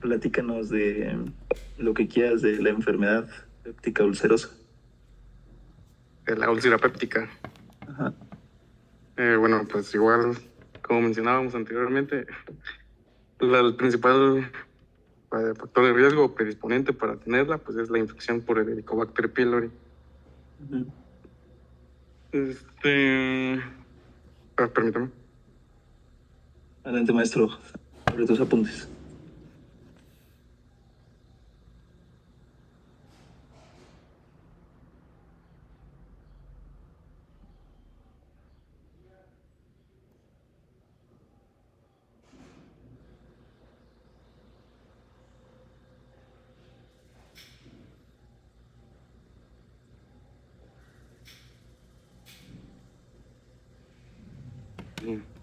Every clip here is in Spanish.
Platícanos de lo que quieras de la enfermedad péptica ulcerosa. La úlcera péptica. Ajá. Bueno, pues igual, como mencionábamos anteriormente, el principal factor de riesgo o predisponente para tenerla, pues es la infección por el Helicobacter pylori. Ujú. Permítame. Adelante, maestro. Abre tus apuntes.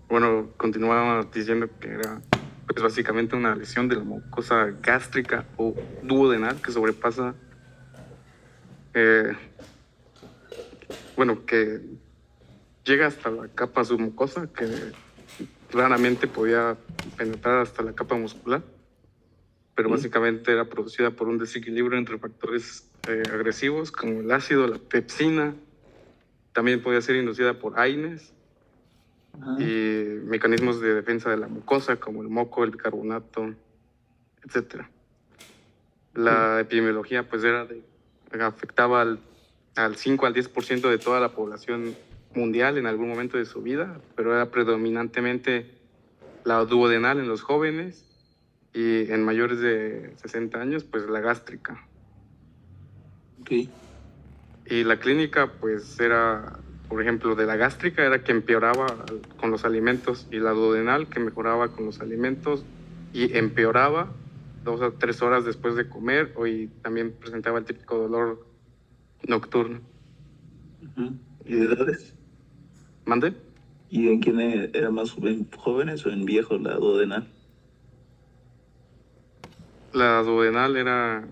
Bueno, continuaba diciendo que era pues básicamente una lesión de la mucosa gástrica o duodenal que sobrepasa, que llega hasta la capa submucosa, que raramente podía penetrar hasta la capa muscular, pero Sí. básicamente era producida por un desequilibrio entre factores agresivos como el ácido, la pepsina. También podía ser inducida por AINES Ajá. y mecanismos de defensa de la mucosa como el moco, el bicarbonato, etcétera. La epidemiología pues afectaba al 5 al 10% de toda la población mundial en algún momento de su vida, pero era predominantemente la duodenal en los jóvenes y en mayores de 60 años, pues la gástrica. Ok. Y la clínica, pues era, por ejemplo, de la gástrica era que empeoraba con los alimentos y la duodenal que mejoraba con los alimentos y empeoraba 2 a 3 horas después de comer y también presentaba el típico dolor nocturno. Ujú. ¿Y de edades? ¿Mande? ¿Y en quién era más jóvenes o en viejos la duodenal? La duodenal era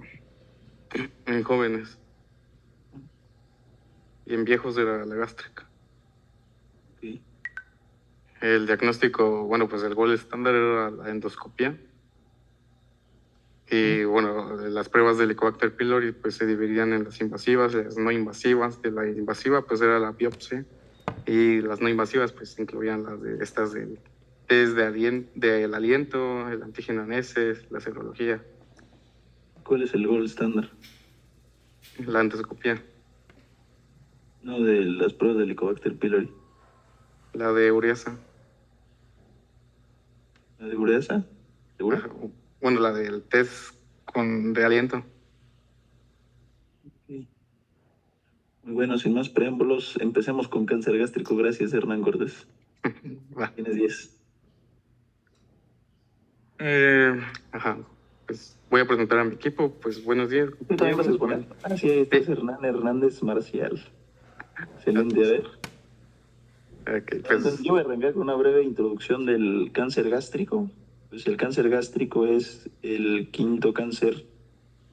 en jóvenes y en viejos era la gástrica. Ok. El diagnóstico, bueno, pues el gol estándar era la endoscopia. Y bueno, las pruebas de Helicobacter pylori pues se dividían en las invasivas y las no invasivas. De la invasiva pues era la biopsia y las no invasivas pues incluían las de estas del test del aliento, el antígeno en heces, la serología, ¿Cuál es el gold estándar? la endoscopia, No, de las pruebas de Helicobacter pylori. la de ureasa. ¿La de ureasa? ¿Seguro? Ajá, bueno, la del test de aliento. Ok. Muy bueno, sin más preámbulos, empecemos con cáncer gástrico. Gracias, Hernán Cortés. Va. Tienes 10. Ajá, pues voy a presentar a mi equipo. Pues buenos días, ¿Tú también vas a compañeros. exponer? Ah, sí, ahí estás, Sí. Hernán Hernández Marcial. Excelente, a ver. Ok, Entonces, pues yo voy a arrancar con una breve introducción del cáncer gástrico. Pues el cáncer gástrico es el quinto cáncer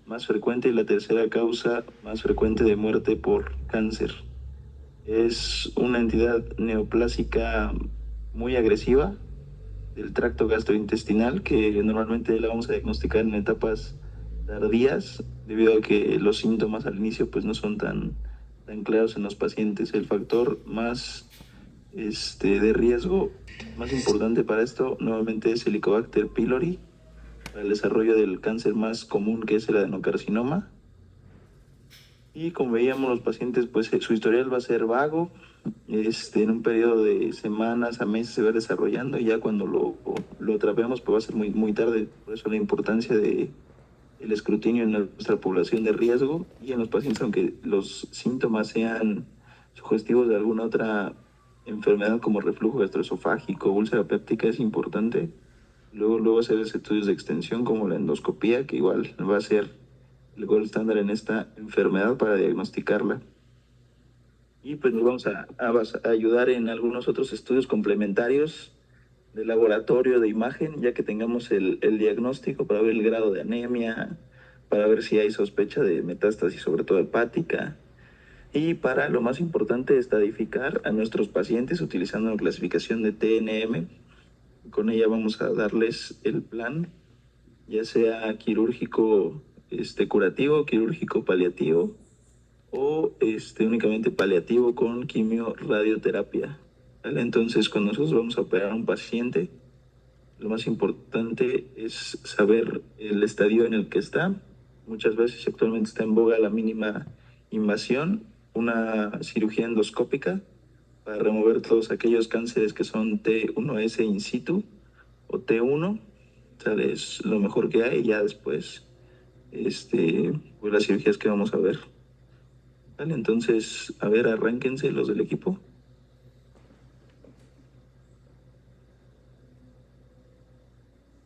más frecuente y la tercera causa más frecuente de muerte por cáncer. Es una entidad neoplásica muy agresiva del tracto gastrointestinal que normalmente la vamos a diagnosticar en etapas tardías debido a que los síntomas al inicio pues no son tan claros en los pacientes. El factor más de riesgo más importante para esto nuevamente es Helicobacter pylori para el desarrollo del cáncer más común que es el adenocarcinoma. Y como veíamos los pacientes, pues su historial va a ser vago, en un periodo de semanas a meses se va desarrollando y ya cuando lo atrapemos, pues va a ser muy tarde. Por eso la importancia de el escrutinio en nuestra población de riesgo y en los pacientes, aunque los síntomas sean sugestivos de alguna otra enfermedad como reflujo gastroesofágico, úlcera péptica, es importante. Luego hacer estudios de extensión como la endoscopía, que igual va a ser el gold estándar en esta enfermedad para diagnosticarla. Y pues nos vamos a ayudar en algunos otros estudios complementarios de laboratorio, de imagen, ya que tengamos el diagnóstico para ver el grado de anemia, para ver si hay sospecha de metástasis, sobre todo hepática, y para, lo más importante, estadificar a nuestros pacientes utilizando la clasificación de TNM. Con ella vamos a darles el plan ya sea quirúrgico curativo, quirúrgico paliativo o únicamente paliativo con quimio-radioterapia. ¿Vale? Entonces, cuando nosotros vamos a operar a un paciente, lo más importante es saber el estadio en el que está. Muchas veces actualmente está en boga la mínima invasión, una cirugía endoscópica para remover todos aquellos cánceres que son T1S in situ o T1. O sea, es lo mejor que hay. Ya después, pues las cirugías que vamos a ver. Vale, entonces, a ver, arránquense los del equipo.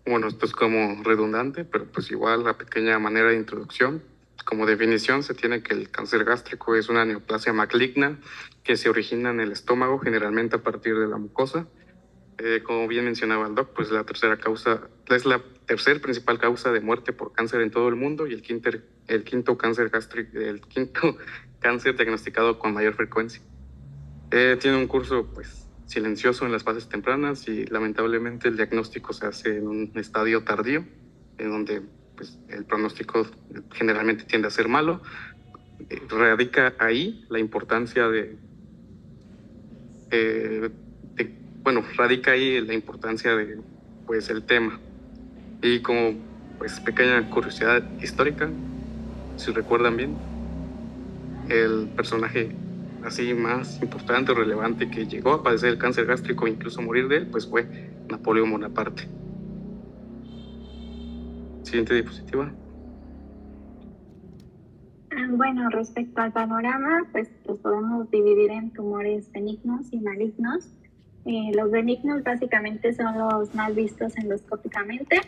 Bueno, esto es como redundante, pero pues igual la pequeña manera de introducción. Como definición se tiene que el cáncer gástrico es una neoplasia maligna que se origina en el estómago, generalmente a partir de la mucosa. Como bien mencionaba el doc, pues la tercer principal causa de muerte por cáncer en todo el mundo y el quinto cáncer gástrico, el quinto cáncer diagnosticado con mayor frecuencia. Tiene un curso pues silencioso en las fases tempranas y lamentablemente el diagnóstico se hace en un estadio tardío, en donde pues, el pronóstico generalmente tiende a ser malo. Radica ahí la importancia radica ahí la importancia de pues el tema. Y como pues pequeña curiosidad histórica, si recuerdan bien, el personaje así más importante o relevante que llegó a padecer el cáncer gástrico e incluso morir de él, pues fue Napoleón Bonaparte. Siguiente diapositiva. Bueno, respecto al panorama, pues los podemos dividir en tumores benignos y malignos. Los benignos básicamente son los más vistos endoscópicamente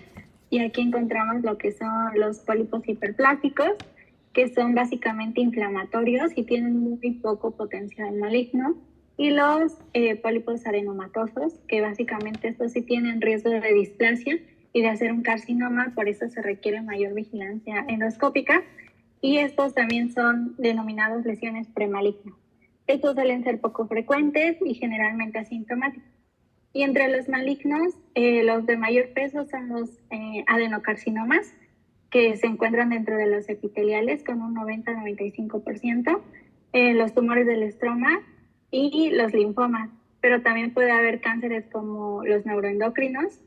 y aquí encontramos lo que son los pólipos hiperplásticos, que son básicamente inflamatorios y tienen muy poco potencial maligno, y los pólipos adenomatosos, que básicamente estos sí tienen riesgo de displasia y de hacer un carcinoma, por eso se requiere mayor vigilancia endoscópica, y estos también son denominados lesiones premalignas. Estos suelen ser poco frecuentes y generalmente asintomáticos. Y entre los malignos, los de mayor peso son los adenocarcinomas, que se encuentran dentro de los epiteliales con un 90-95%, los tumores del estroma y los linfomas. Pero también puede haber cánceres como los neuroendocrinos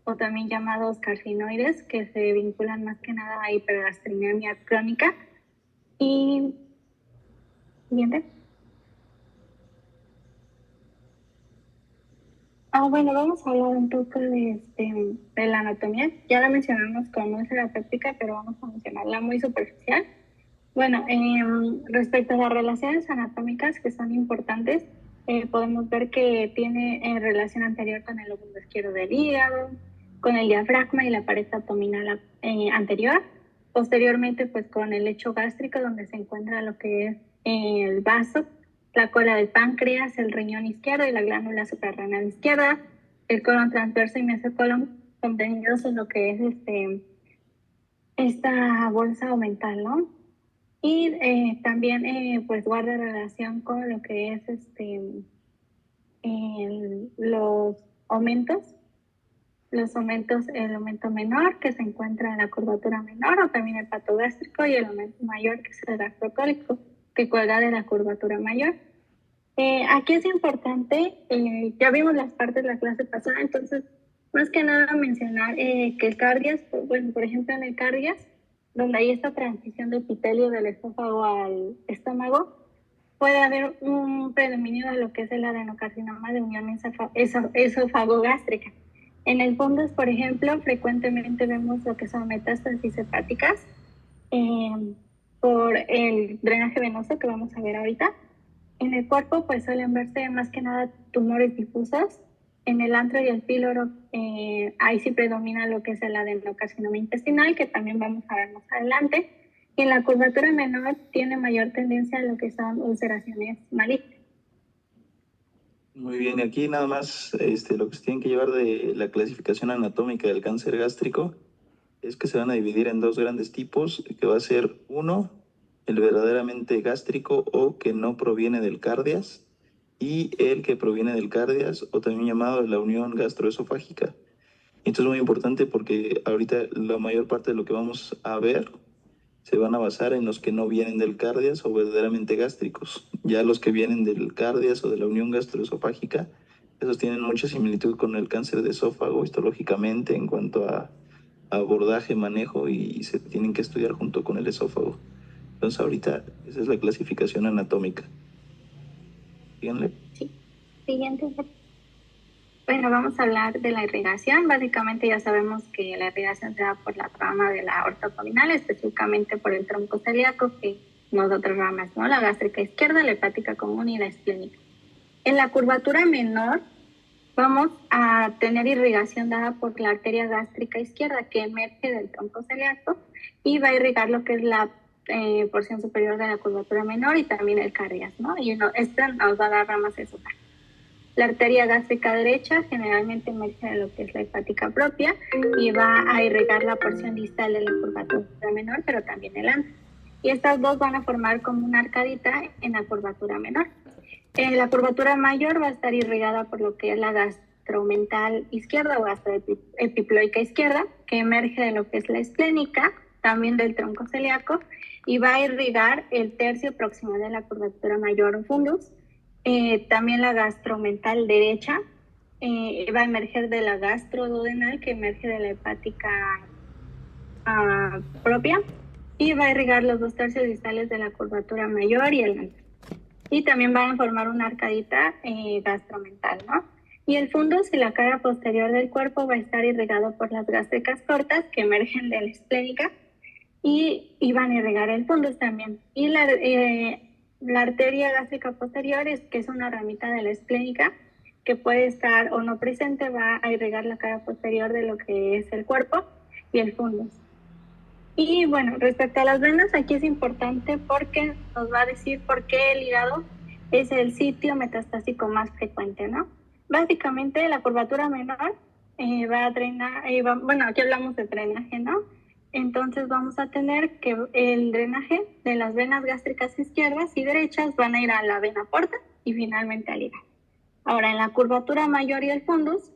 o también llamados carcinoides, que se vinculan más que nada a hipergastrinemia crónica. Y siguiente. Bueno, vamos a hablar un poco de la anatomía. Ya la mencionamos con úlcera péptica, pero vamos a mencionarla muy superficial. Bueno, respecto a las relaciones anatómicas que son importantes, podemos ver que tiene relación anterior con el lóbulo izquierdo del hígado, con el diafragma y la pared abdominal anterior. Posteriormente, pues con el lecho gástrico, donde se encuentra lo que es el vaso, la cola del páncreas, el riñón izquierdo y la glándula suprarrenal izquierda, el colon transverso y mesocolon contenidos en lo que es esta bolsa omental, ¿no? Y también pues guarda relación con lo que es los aumentos, el aumento menor que se encuentra en la curvatura menor, o también el pato gástrico, y el aumento mayor que es el gastrocólico, que cuelga de la curvatura mayor. Aquí es importante, ya vimos las partes de la clase pasada, entonces más que nada mencionar que el cardias, pues, bueno, por ejemplo en el cardias, donde hay esta transición de epitelio del esófago al estómago, puede haber un predominio de lo que es el adenocarcinoma de unión esófago-gástrica. En el fundus, por ejemplo, frecuentemente vemos lo que son metástasis hepáticas por el drenaje venoso que vamos a ver ahorita. En el cuerpo, pues suelen verse más que nada tumores difusos. En el antro y el píloro, ahí sí predomina lo que es el adenocarcinoma intestinal, que también vamos a ver más adelante. Y en la curvatura menor tiene mayor tendencia a lo que son ulceraciones malignas. Muy bien, aquí nada más lo que se tienen que llevar de la clasificación anatómica del cáncer gástrico es que se van a dividir en dos grandes tipos, que va a ser uno, el verdaderamente gástrico o que no proviene del cardias, y el que proviene del cardias o también llamado de la unión gastroesofágica. Esto es muy importante porque ahorita la mayor parte de lo que vamos a ver se van a basar en los que no vienen del cardias o verdaderamente gástricos. Ya los que vienen del cardias o de la unión gastroesofágica, esos tienen mucha similitud con el cáncer de esófago histológicamente en cuanto a abordaje, manejo, y se tienen que estudiar junto con el esófago. Entonces ahorita esa es la clasificación anatómica. Díganle. Sí. Siguiente. Bueno, vamos a hablar de la irrigación. Básicamente ya sabemos que la irrigación se da por la rama de la aorta abdominal, específicamente por el tronco celíaco, que nos da otras ramas, ¿no? La gástrica izquierda, la hepática común y la esplénica. En la curvatura menor vamos a tener irrigación dada por la arteria gástrica izquierda que emerge del tronco celíaco y va a irrigar lo que es la porción superior de la curvatura menor y también el cardias, ¿no? Y esta nos va a dar ramas esofágicas. La arteria gástrica derecha generalmente emerge de lo que es la hepática propia y va a irrigar la porción distal de la curvatura menor, pero también el antes. Y estas dos van a formar como una arcadita en la curvatura menor. La curvatura mayor va a estar irrigada por lo que es la gastromental izquierda o gastroepiploica izquierda, que emerge de lo que es la esplénica, también del tronco celíaco, y va a irrigar el tercio proximal de la curvatura mayor o fundus. También la gastromental derecha va a emerger de la gastroduodenal, que emerge de la hepática propia, y va a irrigar los 2/3 distales de la curvatura mayor y el antes. Y también van a formar una arcadita gastromental, ¿no? Y el fundus y la cara posterior del cuerpo va a estar irrigado por las gástricas cortas que emergen de la esplénica y van a irrigar el fundus también. Y la arteria gástrica posterior, que es una ramita de la esplénica, que puede estar o no presente, va a irrigar la cara posterior de lo que es el cuerpo y el fundus. Y bueno, respecto a las venas, aquí es importante porque nos va a decir por qué el hígado es el sitio metastásico más frecuente, ¿no? Básicamente la curvatura menor va a drenar, bueno, aquí hablamos de drenaje, ¿no? Entonces vamos a tener que el drenaje de las venas gástricas izquierdas y derechas van a ir a la vena porta y finalmente al hígado. Ahora, en la curvatura mayor y el fundus,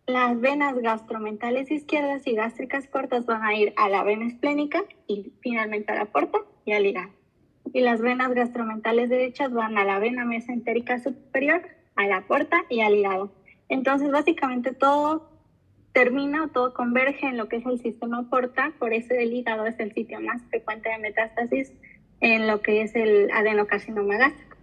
las venas gastromentales izquierdas y gástricas cortas van a ir a la vena esplénica y finalmente a la porta y al hígado. Y las venas gastromentales derechas van a la vena mesentérica superior, a la porta y al hígado. Entonces, básicamente todo termina o todo converge en lo que es el sistema porta, por eso el hígado es el sitio más frecuente de metástasis en lo que es el adenocarcinoma gástrico.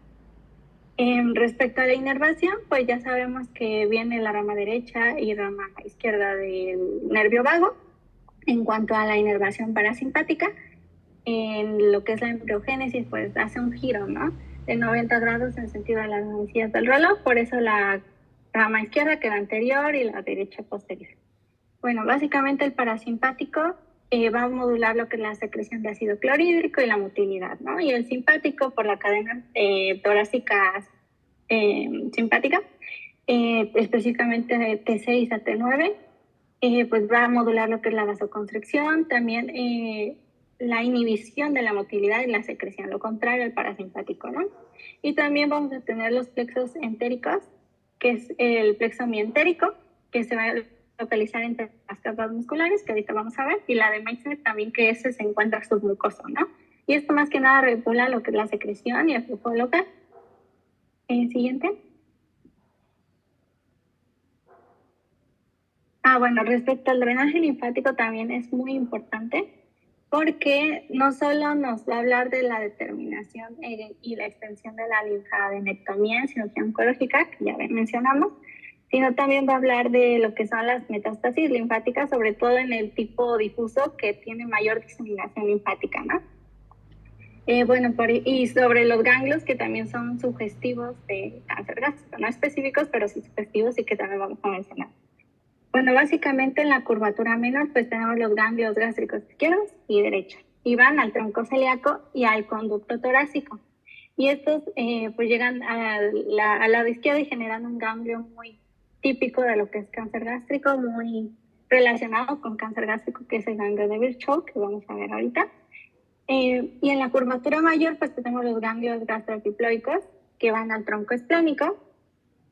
Respecto a la inervación, pues ya sabemos que viene la rama derecha y rama izquierda del nervio vago. En cuanto a la inervación parasimpática, en lo que es la embriogénesis, pues hace un giro, ¿no? De 90 grados en sentido de las manecillas del reloj, por eso la rama izquierda queda anterior y la derecha posterior. Bueno, básicamente el parasimpático va a modular lo que es la secreción de ácido clorhídrico y la motilidad, ¿no? Y el simpático por la cadena torácica simpática, específicamente de T6 a T9, pues va a modular lo que es la vasoconstricción, también la inhibición de la motilidad y la secreción, lo contrario al parasimpático, ¿no? Y también vamos a tener los plexos entéricos, que es el plexo mientérico, que se va a localizar entre las capas musculares, que ahorita vamos a ver, y la de Meissner también, que ese se encuentra submucoso, ¿no? Y esto más que nada regula lo que es la secreción y el flujo local. Siguiente. Bueno, respecto al drenaje linfático también es muy importante porque no solo nos va a hablar de la determinación y la extensión de la linfadenectomía en cirugía oncológica, que ya mencionamos, sino también va a hablar de lo que son las metástasis linfáticas, sobre todo en el tipo difuso que tiene mayor diseminación linfática, ¿no? Y sobre los ganglios que también son sugestivos de cáncer gástrico, no específicos, pero sí sugestivos y que también vamos a mencionar. Bueno, básicamente en la curvatura menor pues tenemos los ganglios gástricos izquierdos y derechos y van al tronco celíaco y al conducto torácico. Y estos pues llegan al lado izquierdo y generan un ganglio muy típico de lo que es cáncer gástrico, muy relacionado con cáncer gástrico, que es el ganglio de Virchow, que vamos a ver ahorita. Y en la curvatura mayor pues tenemos los ganglios gastroepiploicos que van al tronco esplénico.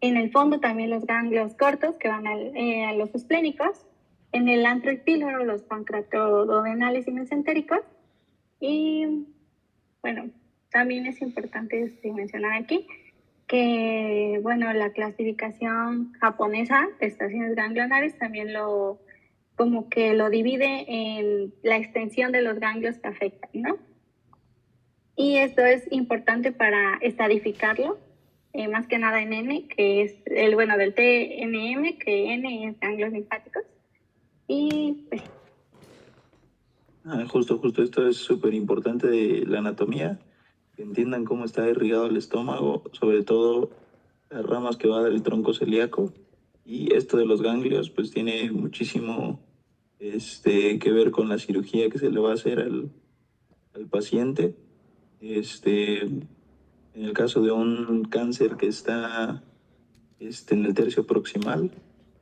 En el fondo también los ganglios cortos que van a los esplénicos En el antro y píloro, los pancreatoduodenales y mesentéricos. Y bueno, también es importante mencionar aquí que, bueno, la clasificación japonesa de estaciones ganglionares también como que lo divide en la extensión de los ganglios que afectan, ¿no? Y esto es importante para estadificarlo, más que nada en N, que es del TNM, que N es ganglios linfáticos. Y pues Justo esto es súper importante de la anatomía, que entiendan cómo está irrigado el estómago, sobre todo las ramas que va del tronco celíaco. Y esto de los ganglios, pues tiene muchísimo que ver con la cirugía que se le va a hacer al paciente. En el caso de un cáncer que está en el tercio proximal,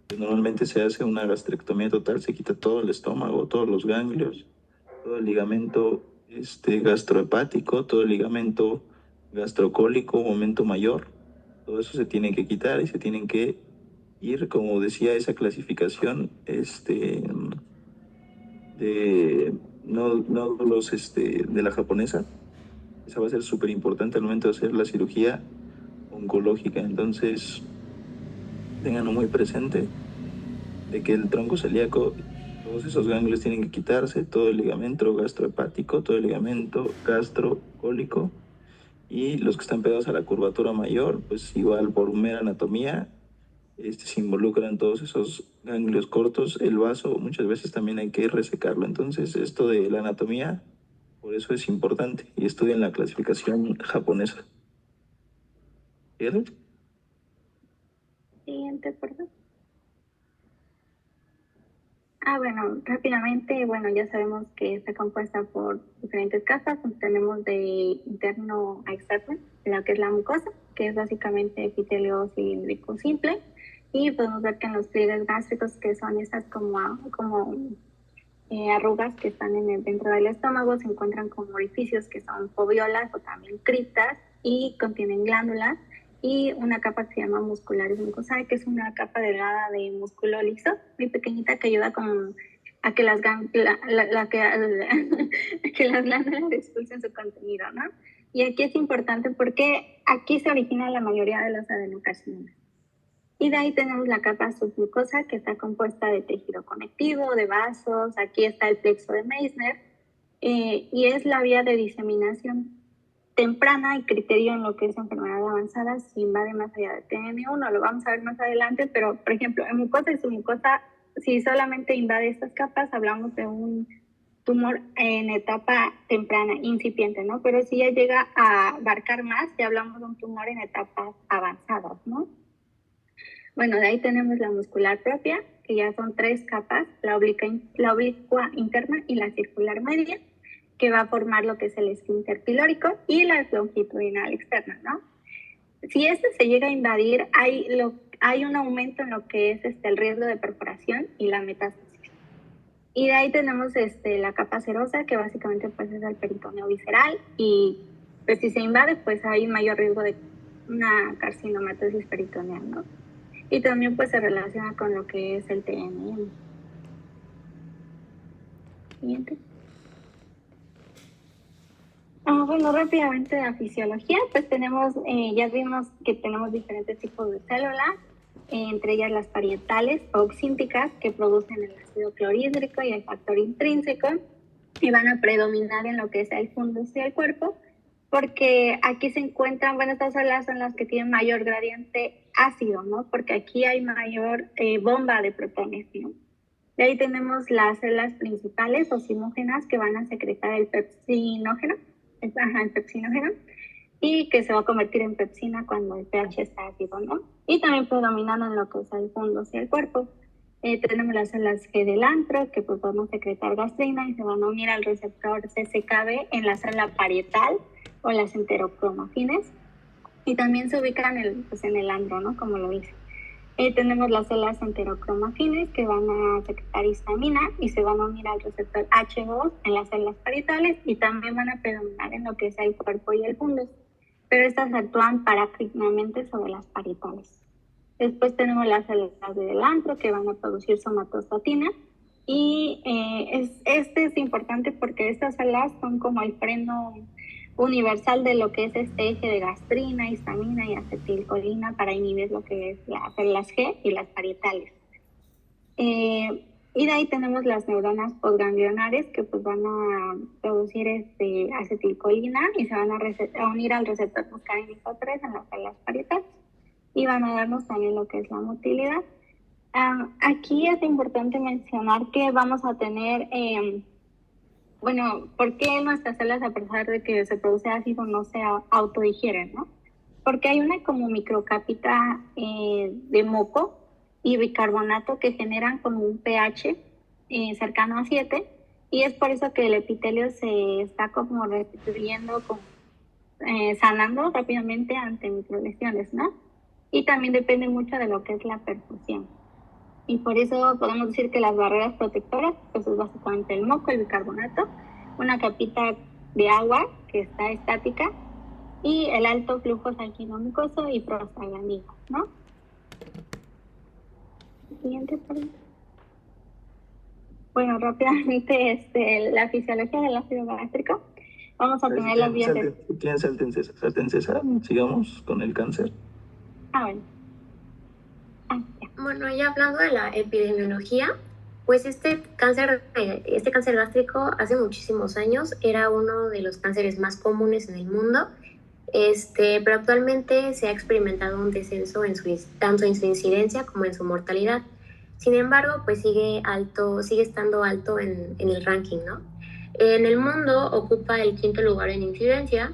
pues normalmente se hace una gastrectomía total, se quita todo el estómago, todos los ganglios, todo el ligamento gastrohepático, todo el ligamento gastrocólico, momento mayor. Todo eso se tiene que quitar y se tienen que ir, como decía esa clasificación, de nódulos de la japonesa. Esa va a ser súper importante al momento de hacer la cirugía oncológica. Entonces, tenganlo muy presente de que el tronco celíaco, todos esos ganglios tienen que quitarse, todo el ligamento gastrohepático, todo el ligamento gastrocólico, y los que están pegados a la curvatura mayor, pues igual por mera anatomía, se involucran todos esos ganglios cortos. El vaso muchas veces también hay que resecarlo. Entonces, esto de la anatomía, por eso es importante, y estudian la clasificación japonesa. ¿Cierto? siguiente, perdón. Bueno, rápidamente, bueno, ya sabemos que está compuesta por diferentes capas. Tenemos de interno a externo, lo que es la mucosa, que es básicamente epitelio cilíndrico simple. Y podemos ver que en los pliegues gástricos, que son estas como arrugas que están dentro del estómago, se encuentran como orificios que son foviolas o también criptas y contienen glándulas, y una capa que se llama muscularis mucosae, que es una capa delgada de músculo liso, muy pequeñita, que ayuda como a que las, que las glándulas expulsen su contenido, ¿no? Y aquí es importante porque aquí se origina la mayoría de los adenocarcinomas. Y de ahí tenemos la capa submucosa, que está compuesta de tejido conectivo, de vasos. Aquí está el plexo de Meissner, y es la vía de diseminación temprana y criterio en lo que es enfermedad avanzada, si invade más allá de TN1, lo vamos a ver más adelante, pero por ejemplo, en mucosa y submucosa, si solamente invade estas capas, hablamos de un tumor en etapa temprana, incipiente, ¿no? Pero si ya llega a abarcar más, ya hablamos de un tumor en etapas avanzadas, ¿no? Bueno, de ahí tenemos la muscular propia, que ya son 3 capas, la oblicua interna y la circular media, que va a formar lo que es el esfínter pilórico, y la longitudinal externa, ¿no? Si este se llega a invadir, hay un aumento en lo que es el riesgo de perforación y la metástasis. Y de ahí tenemos la capa serosa, que básicamente pues es el peritoneo visceral, y pues si se invade, pues hay mayor riesgo de una carcinomatosis peritoneal, ¿no? Y también pues se relaciona con lo que es el TNM. Siguiente. Bueno, rápidamente la fisiología, pues tenemos, ya vimos que tenemos diferentes tipos de células, entre ellas las parietales o oxínticas, que producen el ácido clorhídrico y el factor intrínseco, y van a predominar en lo que es el fundus y el cuerpo, porque aquí se encuentran, bueno, estas células son las que tienen mayor gradiente ácido, ¿no? Porque aquí hay mayor bomba de protones, ¿no? De ahí tenemos las células principales o simógenas, que van a secretar el pepsinógeno, y que se va a convertir en pepsina cuando el pH está ácido, ¿no? Y también predominan en lo que es el fundus y el cuerpo. Tenemos las células G del antro, que pues van a secretar gastrina y se van a unir al receptor CCKB en la célula parietal o las enterocromafines, y también se ubican en el andro, ¿no? Como lo dice. Tenemos las células enterocromafines, que van a secretar histamina y se van a unir al receptor H2 en las células parietales, y también van a predominar en lo que es el cuerpo y el fundus, pero estas actúan paracrignamente sobre las parietales. Después tenemos las células del antro, que van a producir somatostatina, Y este es importante porque estas salas son como el freno universal de lo que es este eje de gastrina, histamina y acetilcolina para inhibir lo que es las células G y las parietales. Y de ahí tenemos las neuronas postganglionares que pues van a producir acetilcolina y se van a unir al receptor muscarínico 3 en las células parietales y van a darnos también lo que es la motilidad. Aquí es importante mencionar que vamos a tener, ¿por qué nuestras células, a pesar de que se produce ácido, no se autodigieren, no? Porque hay una como microcapita de moco y bicarbonato que generan como un pH cercano a 7, y es por eso que el epitelio se está como restituyendo, sanando rápidamente ante microlesiones, ¿no? Y también depende mucho de lo que es la perfusión. Y por eso podemos decir que las barreras protectoras, pues es básicamente el moco, el bicarbonato, una capita de agua que está estática y el alto flujo sanguíneo mucoso y prostaglandinas, ¿no? Siguiente pregunta. Bueno, rápidamente, la fisiología del ácido gástrico. Vamos a tener las vías de... Salten César, sigamos con el cáncer. Bueno. Bueno, ya hablando de la epidemiología, pues este cáncer gástrico hace muchísimos años era uno de los cánceres más comunes en el mundo, pero actualmente se ha experimentado un descenso tanto en su incidencia como en su mortalidad. Sin embargo, pues sigue estando alto en el ranking, ¿no? En el mundo ocupa el 5º lugar en incidencia,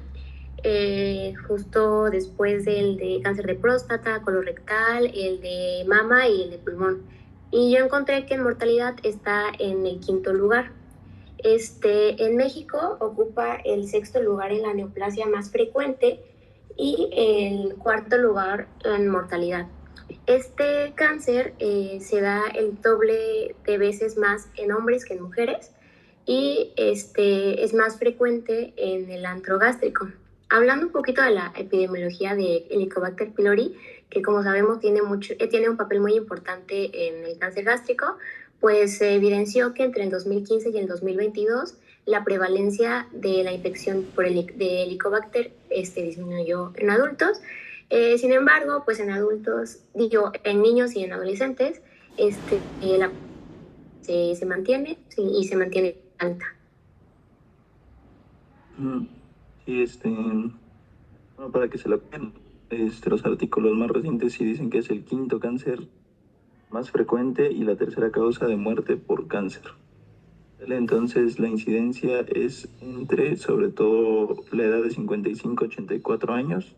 justo después del de cáncer de próstata, colorectal, el de mama y el de pulmón. Y yo encontré que en mortalidad está en el 5º lugar. En México ocupa el 6º lugar en la neoplasia más frecuente y el 4º lugar en mortalidad. Este cáncer se da el doble de veces más en hombres que en mujeres y es más frecuente en el antro gástrico. Hablando un poquito de la epidemiología de Helicobacter pylori, que como sabemos tiene un papel muy importante en el cáncer gástrico, pues se evidenció que entre el 2015 y el 2022 la prevalencia de la infección de Helicobacter disminuyó en adultos. Sin embargo, pues en niños y en adolescentes, se mantiene y se mantiene alta. Sí, bueno, para que se lo vean, los artículos más recientes sí dicen que es el 5º cáncer más frecuente y la 3ª causa de muerte por cáncer. Entonces la incidencia es entre, sobre todo, la edad de 55 a 84 años,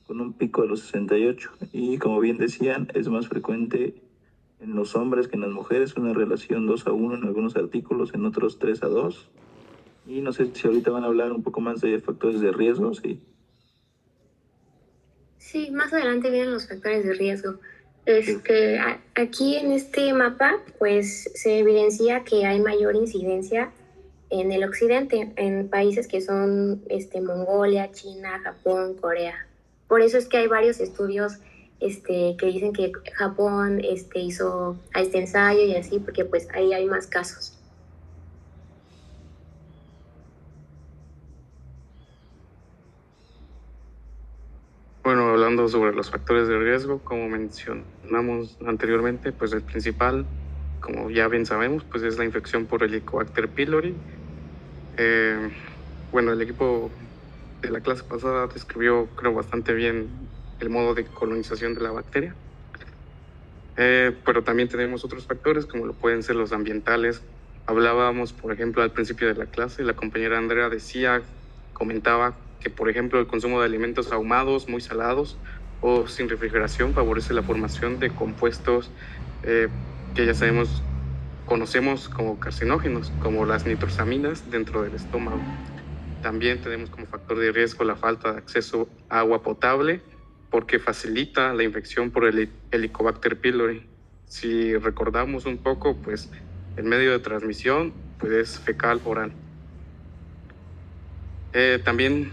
con un pico de los 68, y como bien decían, es más frecuente en los hombres que en las mujeres, una relación 2:1 en algunos artículos, en otros 3:2. Y no sé si ahorita van a hablar un poco más de factores de riesgo, ¿sí? Sí, más adelante vienen los factores de riesgo. Aquí en este mapa, pues se evidencia que hay mayor incidencia en el occidente, en países que son Mongolia, China, Japón, Corea. Por eso es que hay varios estudios que dicen que Japón hizo a este ensayo y así, porque pues ahí hay más casos. Bueno, hablando sobre los factores de riesgo, como mencionamos anteriormente, pues el principal, como ya bien sabemos, pues es la infección por Helicobacter pylori. Bueno, el equipo de la clase pasada describió, creo, bastante bien el modo de colonización de la bacteria. Pero también tenemos otros factores, como lo pueden ser los ambientales. Hablábamos, por ejemplo, al principio de la clase, la compañera Andrea comentaba que, por ejemplo, el consumo de alimentos ahumados, muy salados o sin refrigeración favorece la formación de compuestos que ya conocemos como carcinógenos, como las nitrosaminas dentro del estómago. También tenemos como factor de riesgo la falta de acceso a agua potable, porque facilita la infección por el Helicobacter pylori. Si recordamos un poco, pues el medio de transmisión pues, es fecal oral. También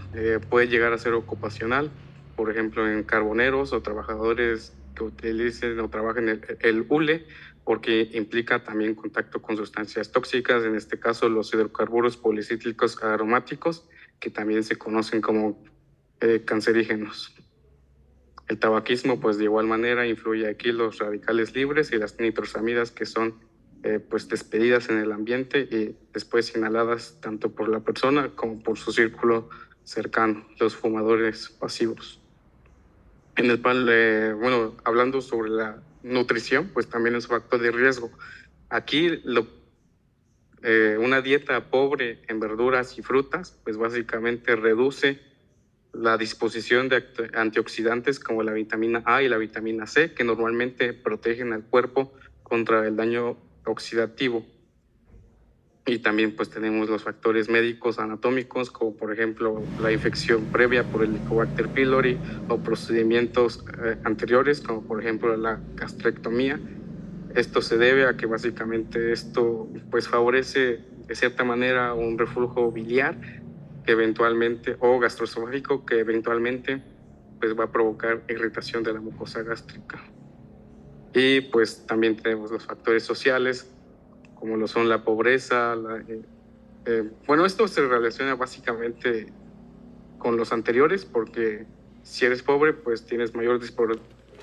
puede llegar a ser ocupacional, por ejemplo en carboneros o trabajadores que utilicen o trabajen el hule, porque implica también contacto con sustancias tóxicas, en este caso los hidrocarburos policíclicos aromáticos, que también se conocen como cancerígenos. El tabaquismo, pues de igual manera, influye aquí los radicales libres y las nitrosamidas, que son pues despedidas en el ambiente y después inhaladas tanto por la persona como por su círculo cercano, los fumadores pasivos. Bueno, hablando sobre la nutrición, pues también es un factor de riesgo. Aquí una dieta pobre en verduras y frutas, pues básicamente reduce la disposición de antioxidantes como la vitamina A y la vitamina C, que normalmente protegen al cuerpo contra el daño oxidativo. Y también pues tenemos los factores médicos anatómicos, como por ejemplo la infección previa por el Helicobacter pylori o procedimientos anteriores, como por ejemplo la gastrectomía. Esto se debe a que básicamente esto pues favorece de cierta manera un reflujo biliar que eventualmente, o gastroesofágico, que eventualmente pues va a provocar irritación de la mucosa gástrica. Y pues también tenemos los factores sociales, como lo son la pobreza. Bueno, esto se relaciona básicamente con los anteriores, porque si eres pobre, pues tienes mayor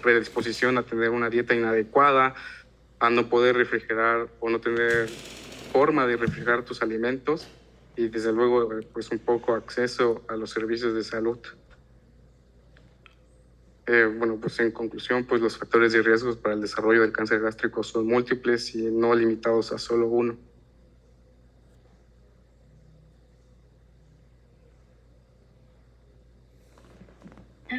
predisposición a tener una dieta inadecuada, a no poder refrigerar o no tener forma de refrigerar tus alimentos y desde luego pues un poco acceso a los servicios de salud. Bueno, pues en conclusión, pues los factores de riesgos para el desarrollo del cáncer gástrico son múltiples y no limitados a solo uno.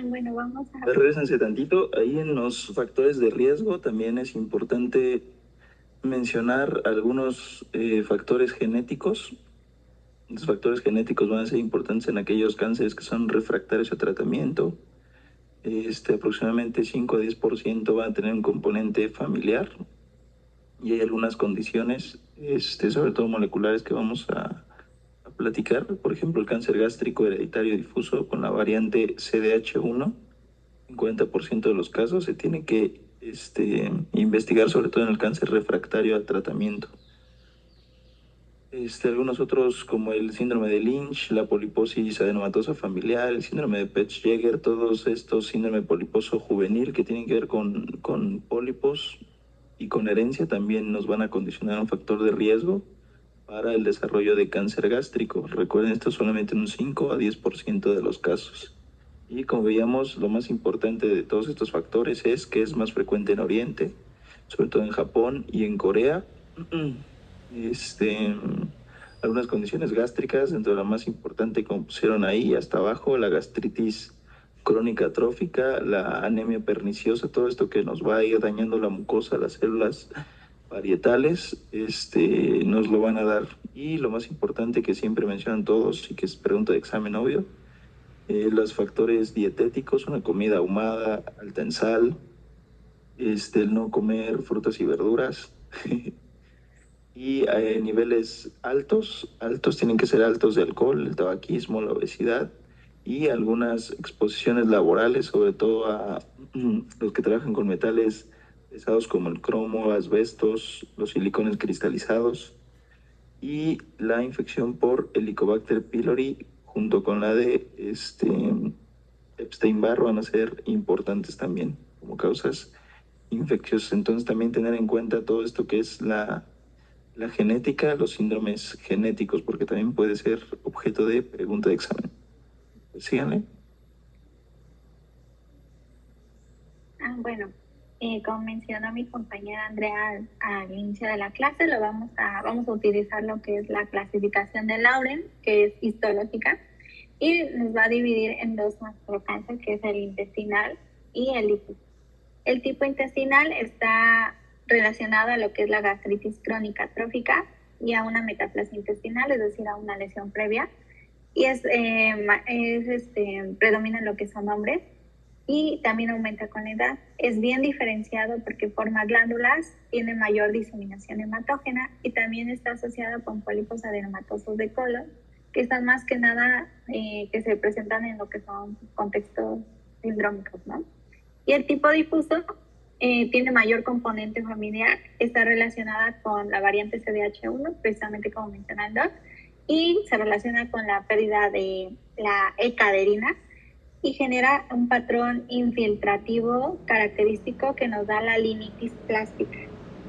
Bueno, vamos a... Regrésense tantito. Ahí en los factores de riesgo también es importante mencionar algunos factores genéticos. Los factores genéticos van a ser importantes en aquellos cánceres que son refractarios a tratamiento. Aproximadamente 5 a 10% van a tener un componente familiar y hay algunas condiciones, sobre todo moleculares, que vamos a platicar. Por ejemplo, el cáncer gástrico hereditario difuso con la variante CDH1, en 40% de los casos se tiene que investigar, sobre todo en el cáncer refractario al tratamiento. Algunos otros como el síndrome de Lynch, la poliposis adenomatosa familiar, el síndrome de Peutz-Jeghers, todos estos síndrome poliposo juvenil que tienen que ver con pólipos y con herencia, también nos van a condicionar un factor de riesgo para el desarrollo de cáncer gástrico. Recuerden, esto solamente en un 5 a 10% de los casos. Y como veíamos, lo más importante de todos estos factores es que es más frecuente en Oriente, sobre todo en Japón y en Corea. Algunas condiciones gástricas, dentro de la más importante, como pusieron ahí hasta abajo, la gastritis crónica trófica, la anemia perniciosa, todo esto que nos va a ir dañando la mucosa, las células parietales, nos lo van a dar. Y lo más importante que siempre mencionan todos y que es pregunta de examen obvio, los factores dietéticos, una comida ahumada, alta en sal, el no comer frutas y verduras. Y niveles altos tienen que ser altos de alcohol, el tabaquismo, la obesidad y algunas exposiciones laborales, sobre todo a los que trabajan con metales pesados como el cromo, asbestos, los silicones cristalizados, y la infección por Helicobacter pylori junto con la de Epstein-Barr van a ser importantes también como causas infecciosas. Entonces también tener en cuenta todo esto que es la genética, los síndromes genéticos, porque también puede ser objeto de pregunta de examen. Pues síganle. Bueno, como mencionó mi compañera Andrea al inicio de la clase, vamos a utilizar lo que es la clasificación de Lauren, que es histológica, y nos va a dividir en dos macrocáncer, que es el intestinal y el líquido. El tipo intestinal está relacionado a lo que es la gastritis crónica trófica y a una metaplasia intestinal, es decir, a una lesión previa, y predomina lo que son hombres y también aumenta con la edad. Es bien diferenciado porque forma glándulas, tiene mayor diseminación hematógena y también está asociado con pólipos adenomatosos de colon, que están más que nada que se presentan en lo que son contextos sindrómicos, ¿no? Y el tipo difuso tiene mayor componente familiar, está relacionada con la variante CDH1, precisamente como mencionaba el doc, y se relaciona con la pérdida de la E-caderina y genera un patrón infiltrativo característico que nos da la linitis plástica.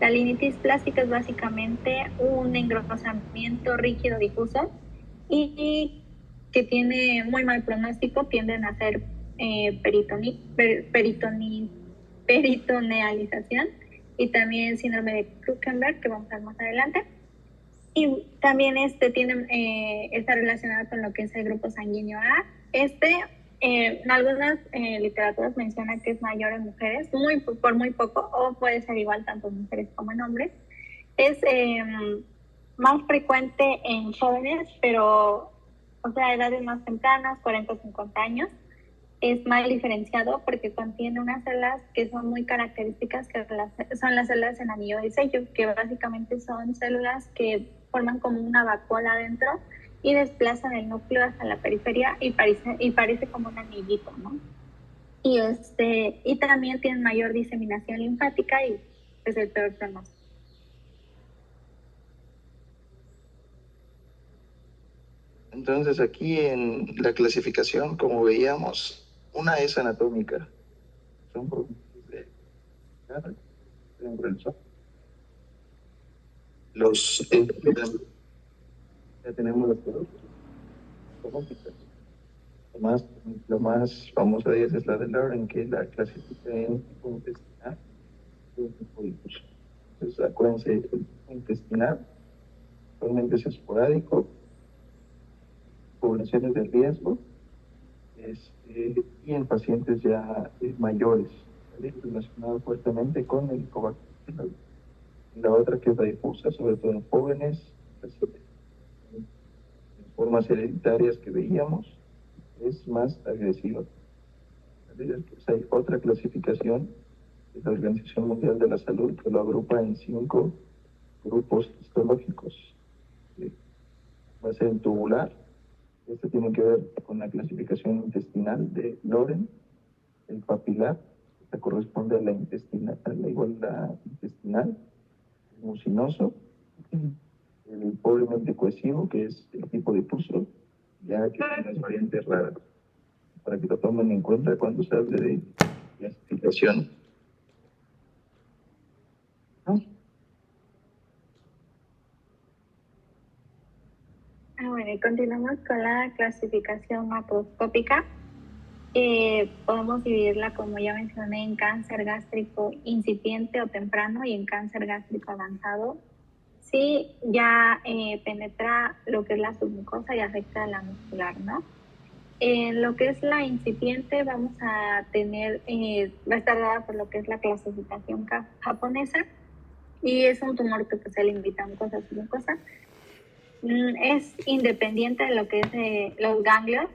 La linitis plástica es básicamente un engrosamiento rígido difuso y que tiene muy mal pronóstico, tienden a ser peritonealización y también síndrome de Krukenberg, que vamos a ver más adelante. Y también está relacionado con lo que es el grupo sanguíneo A. En algunas literaturas menciona que es mayor en mujeres, por muy poco, o puede ser igual tanto en mujeres como en hombres. Es más frecuente en jóvenes, pero, o sea, edades más tempranas, 40 o 50 años. Es mal diferenciado porque contiene unas células que son muy características, que son las células en anillo de sello, que básicamente son células que forman como una vacuola adentro y desplazan el núcleo hasta la periferia y parece como un anillito, ¿no? Y también tienen mayor diseminación linfática y es el peor pronóstico. Entonces aquí en la clasificación, como veíamos, una es anatómica. Son productos de los ya tenemos los productos anatómicas. Lo más famoso de ellas es la de Lauren, que la clasifica en tipo intestinal y un tipo difuso. Entonces acuérdense, el tipo intestinal actualmente es esporádico, poblaciones de riesgo, y en pacientes ya mayores, ¿vale? Relacionado fuertemente con el covax. La otra, que es la difusa, sobre todo en jóvenes, en formas hereditarias que veíamos, es más agresiva. ¿Vale? Después hay otra clasificación de la Organización Mundial de la Salud que lo agrupa en 5 grupos histológicos. Va a ser el tubular. Este tiene que ver con la clasificación intestinal de Loren. El papilar, esta corresponde a la intestinal, intestinal, el mucinoso, el pobremente cohesivo, que es el tipo difuso, ya que tiene las variantes raras, para que lo tomen en cuenta cuando se hable de clasificación. ¿No? Bueno, y continuamos con la clasificación macroscópica. Podemos dividirla, como ya mencioné, en cáncer gástrico incipiente o temprano y en cáncer gástrico avanzado. Sí, ya penetra lo que es la submucosa y afecta a la muscular, ¿no? En lo que es la incipiente vamos a tener, va a estar dada por lo que es la clasificación japonesa y es un tumor que pues, se limita a mucosa, submucosa. Es independiente de lo que es los ganglios,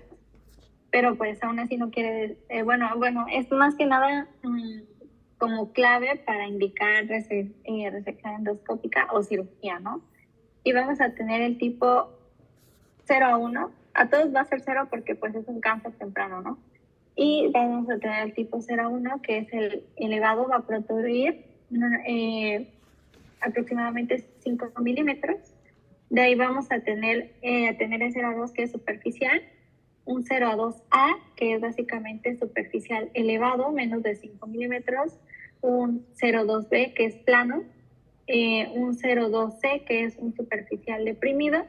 pero pues aún así no quiere, bueno, es más que nada como clave para indicar resección endoscópica o cirugía, ¿no? Y vamos a tener el tipo 0 a 1, a todos va a ser 0 porque pues es un cáncer temprano, ¿no? Y vamos a tener el tipo 0 a 1, que es el elevado, va a protruir aproximadamente 5 milímetros. De ahí vamos a tener el 0 a 2, que es superficial, un 0 a 2A, que es básicamente superficial elevado, menos de 5 milímetros, un 0,2B, que es plano, un 0,2C, que es un superficial deprimido,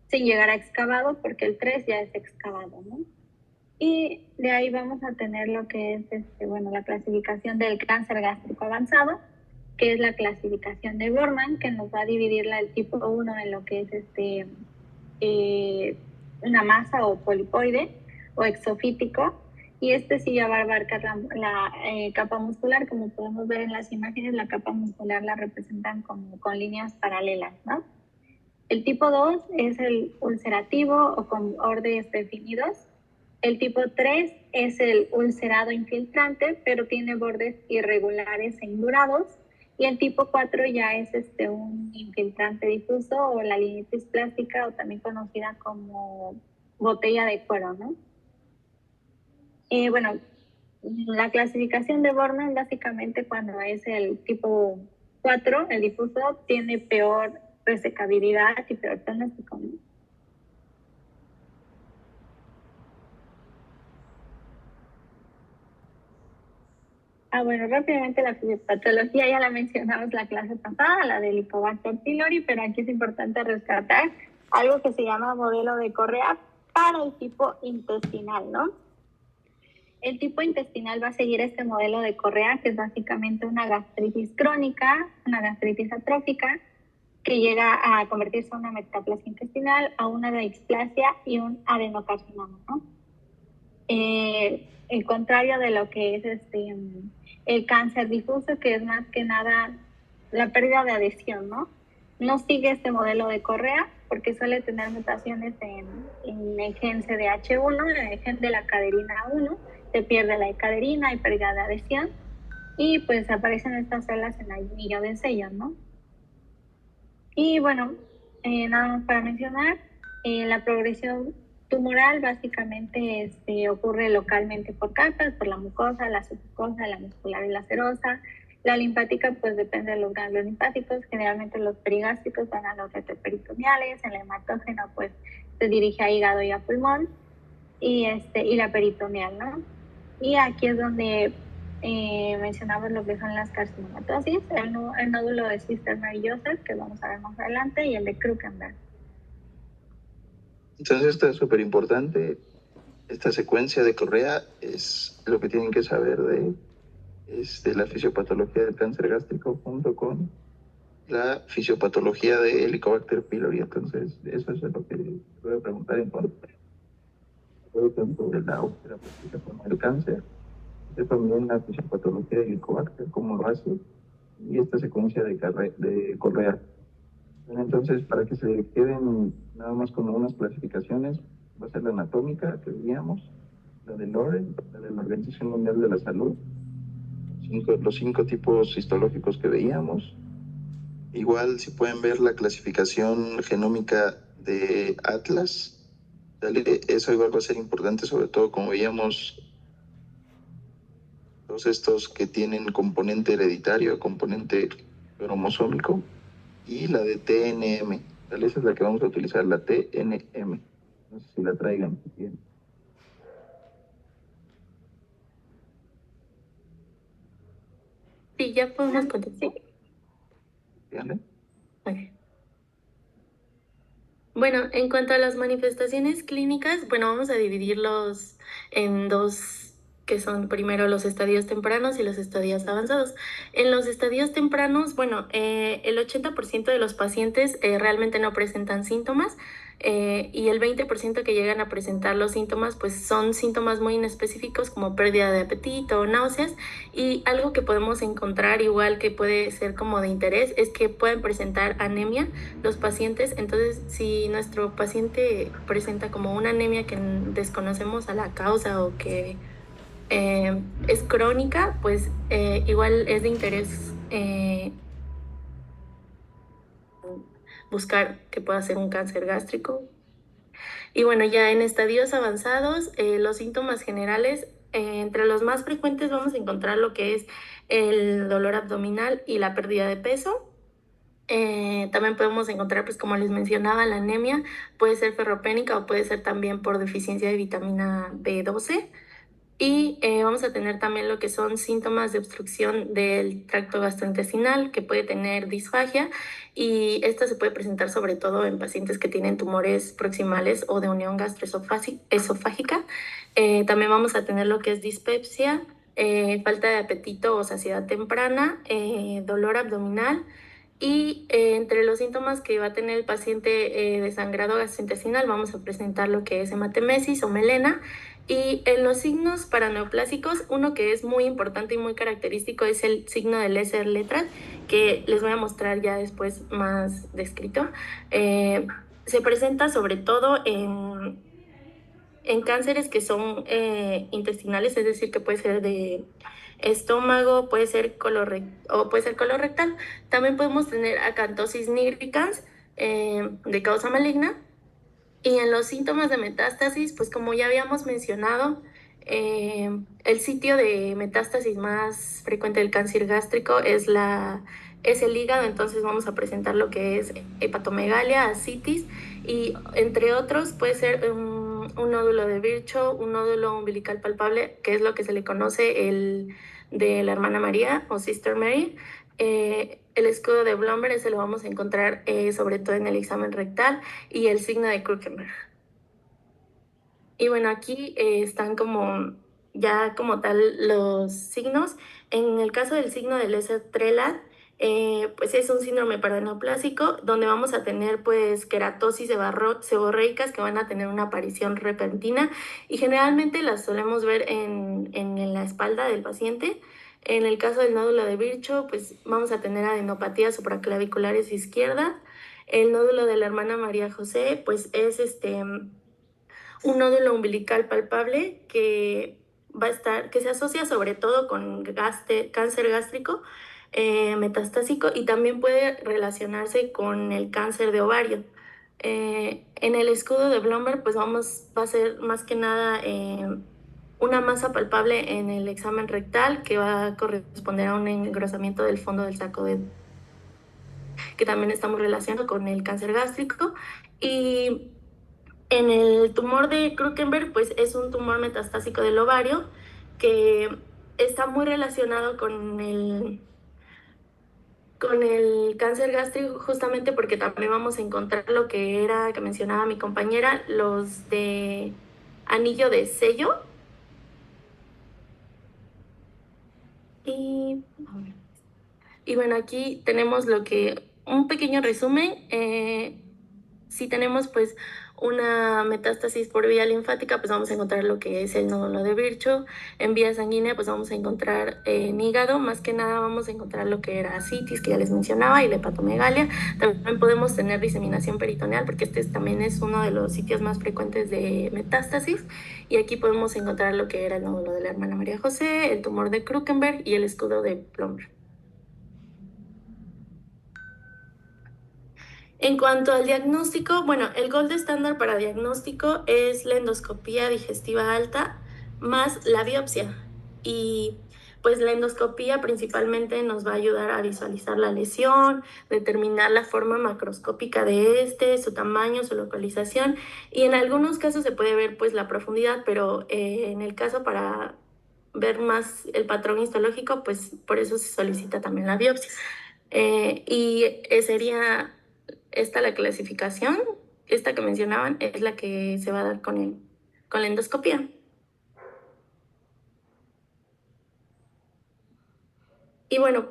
sin llegar a excavado, porque el 3 ya es excavado, ¿no? Y de ahí vamos a tener lo que es la clasificación del cáncer gástrico avanzado, que es la clasificación de Borman, que nos va a dividir el tipo 1 en lo que es una masa o polipoide o exofítico, y sí ya va a abarcar la capa muscular. Como podemos ver en las imágenes, la capa muscular la representan con líneas paralelas, ¿no? El tipo 2 es el ulcerativo o con bordes definidos. El tipo 3 es el ulcerado infiltrante, pero tiene bordes irregulares e indurados. Y el tipo 4 ya es un infiltrante difuso o la linitis plástica, o también conocida como botella de cuero, ¿no? La clasificación de Borman básicamente cuando es el tipo 4, el difuso, tiene peor resecabilidad y peor pronóstico, ¿no? Bueno, rápidamente la fisiopatología ya la mencionamos la clase pasada, la del Helicobacter pylori, pero aquí es importante rescatar algo que se llama modelo de Correa para el tipo intestinal, ¿no? El tipo intestinal va a seguir este modelo de Correa, que es básicamente una gastritis crónica, una gastritis atrófica, que llega a convertirse en una metaplasia intestinal, a una displasia y un adenocarcinoma, ¿no? El contrario de lo que es el cáncer difuso, que es más que nada la pérdida de adhesión, ¿no? No sigue este modelo de Correa porque suele tener mutaciones en el gen CDH1, en el gen de la caderina 1, se pierde la caderina y pérdida de adhesión, y pues aparecen estas células en el anillo de sello, ¿no? Y bueno, nada más para mencionar, la progresión tumoral básicamente ocurre localmente por capas, por la mucosa, la submucosa, la muscular y la serosa. La linfática pues depende de los ganglios linfáticos, generalmente los perigástricos van a los retroperitoneales, el hematógeno pues se dirige a hígado y a pulmón, y la peritoneal, ¿no? Y aquí es donde mencionamos lo que son las carcinomatosis, el nódulo de Pfister-Marie-Joseph, que vamos a ver más adelante, y el de Krukenberg. Entonces esto es súper importante. Esta secuencia de Correa es lo que tienen que saber de la fisiopatología del cáncer gástrico junto con la fisiopatología de Helicobacter pylori. Entonces, eso es lo que voy a preguntar en cuanto sobre la terapéutica con el cáncer. También la fisiopatología de Helicobacter, cómo lo hace, y esta secuencia de Correa. Entonces, para que se queden nada más con unas clasificaciones, va a ser la anatómica que veíamos, la de Loren, la de la Organización Mundial de la Salud, los 5 tipos histológicos que veíamos. Igual, si pueden ver la clasificación genómica de Atlas, ¿vale? Eso igual va a ser importante, sobre todo como veíamos todos estos que tienen componente hereditario, componente cromosómico, y la de TNM, ¿vale? Esa es la que vamos a utilizar, la TNM. No sé si la traigan. Bien. Sí, ya podemos contestar. ¿Vale? Okay. Bueno, en cuanto a las manifestaciones clínicas, bueno, vamos a dividirlos en dos, que son primero los estadios tempranos y los estadios avanzados. En los estadios tempranos, bueno, el 80% de los pacientes realmente no presentan síntomas, y el 20% que llegan a presentar los síntomas, pues son síntomas muy inespecíficos como pérdida de apetito o náuseas, y algo que podemos encontrar igual que puede ser como de interés es que pueden presentar anemia los pacientes. Entonces, si nuestro paciente presenta como una anemia que desconocemos a la causa o que es crónica, pues igual es de interés buscar que pueda ser un cáncer gástrico. Y bueno, ya en estadios avanzados, los síntomas generales, entre los más frecuentes vamos a encontrar lo que es el dolor abdominal y la pérdida de peso. También podemos encontrar, pues como les mencionaba, la anemia puede ser ferropénica o puede ser también por deficiencia de vitamina B12. Y vamos a tener también lo que son síntomas de obstrucción del tracto gastrointestinal, que puede tener disfagia, y esta se puede presentar sobre todo en pacientes que tienen tumores proximales o de unión gastroesofágica. También vamos a tener lo que es dispepsia, falta de apetito o saciedad temprana, dolor abdominal. Y entre los síntomas que va a tener el paciente de sangrado gastrointestinal vamos a presentar lo que es hematemesis o melena. Y en los signos paraneoplásicos, uno que es muy importante y muy característico es el signo de Leser-Letras, que les voy a mostrar ya después más descrito. Se presenta sobre todo en cánceres que son intestinales, es decir, que puede ser de estómago, puede ser colorectal. También podemos tener acantosis nigricans de causa maligna. Y en los síntomas de metástasis, pues como ya habíamos mencionado, El sitio de metástasis más frecuente del cáncer gástrico es el hígado, entonces vamos a presentar lo que es hepatomegalia, ascitis y entre otros puede ser un nódulo de Virchow, un nódulo umbilical palpable, que es lo que se le conoce el de la hermana María o Sister Mary. El escudo de Blomberg, ese lo vamos a encontrar sobre todo en el examen rectal, y el signo de Krukenberg. Y bueno, aquí están ya como tal los signos. En el caso del signo de Lesser-Trelat, pues es un síndrome paraneoplásico donde vamos a tener pues queratosis seborreicas que van a tener una aparición repentina y generalmente las solemos ver en la espalda del paciente. En el caso del nódulo de Virchow, pues vamos a tener adenopatías supraclaviculares izquierdas. El nódulo de la hermana María José, pues es un nódulo umbilical palpable que que se asocia sobre todo con cáncer gástrico metastásico y también puede relacionarse con el cáncer de ovario. En el escudo de Blomberg, pues va a ser más que nada una masa palpable en el examen rectal que va a corresponder a un engrosamiento del fondo del saco que también estamos relacionando con el cáncer gástrico. Y en el tumor de Krukenberg, pues es un tumor metastásico del ovario que está muy relacionado con el cáncer gástrico justamente porque también vamos a encontrar lo que mencionaba mi compañera, los de anillo de sello. Y bueno, aquí tenemos un pequeño resumen. Si tenemos pues una metástasis por vía linfática, pues vamos a encontrar lo que es el nódulo de Virchow. En vía sanguínea, pues vamos a encontrar en hígado, más que nada vamos a encontrar lo que era ascitis, que ya les mencionaba, y la hepatomegalia. También podemos tener diseminación peritoneal, porque también es uno de los sitios más frecuentes de metástasis. Y aquí podemos encontrar lo que era el nódulo de la hermana María José, el tumor de Krukenberg y el escudo de Blomberg. En cuanto al diagnóstico, bueno, el gold estándar para diagnóstico es la endoscopía digestiva alta más la biopsia. Y pues la endoscopía principalmente nos va a ayudar a visualizar la lesión, determinar la forma macroscópica de su tamaño, su localización, y en algunos casos se puede ver pues la profundidad, pero en el caso para ver más el patrón histológico, pues por eso se solicita también la biopsia. Sería esta la clasificación, esta que mencionaban, es la que se va a dar con la endoscopía. Y bueno,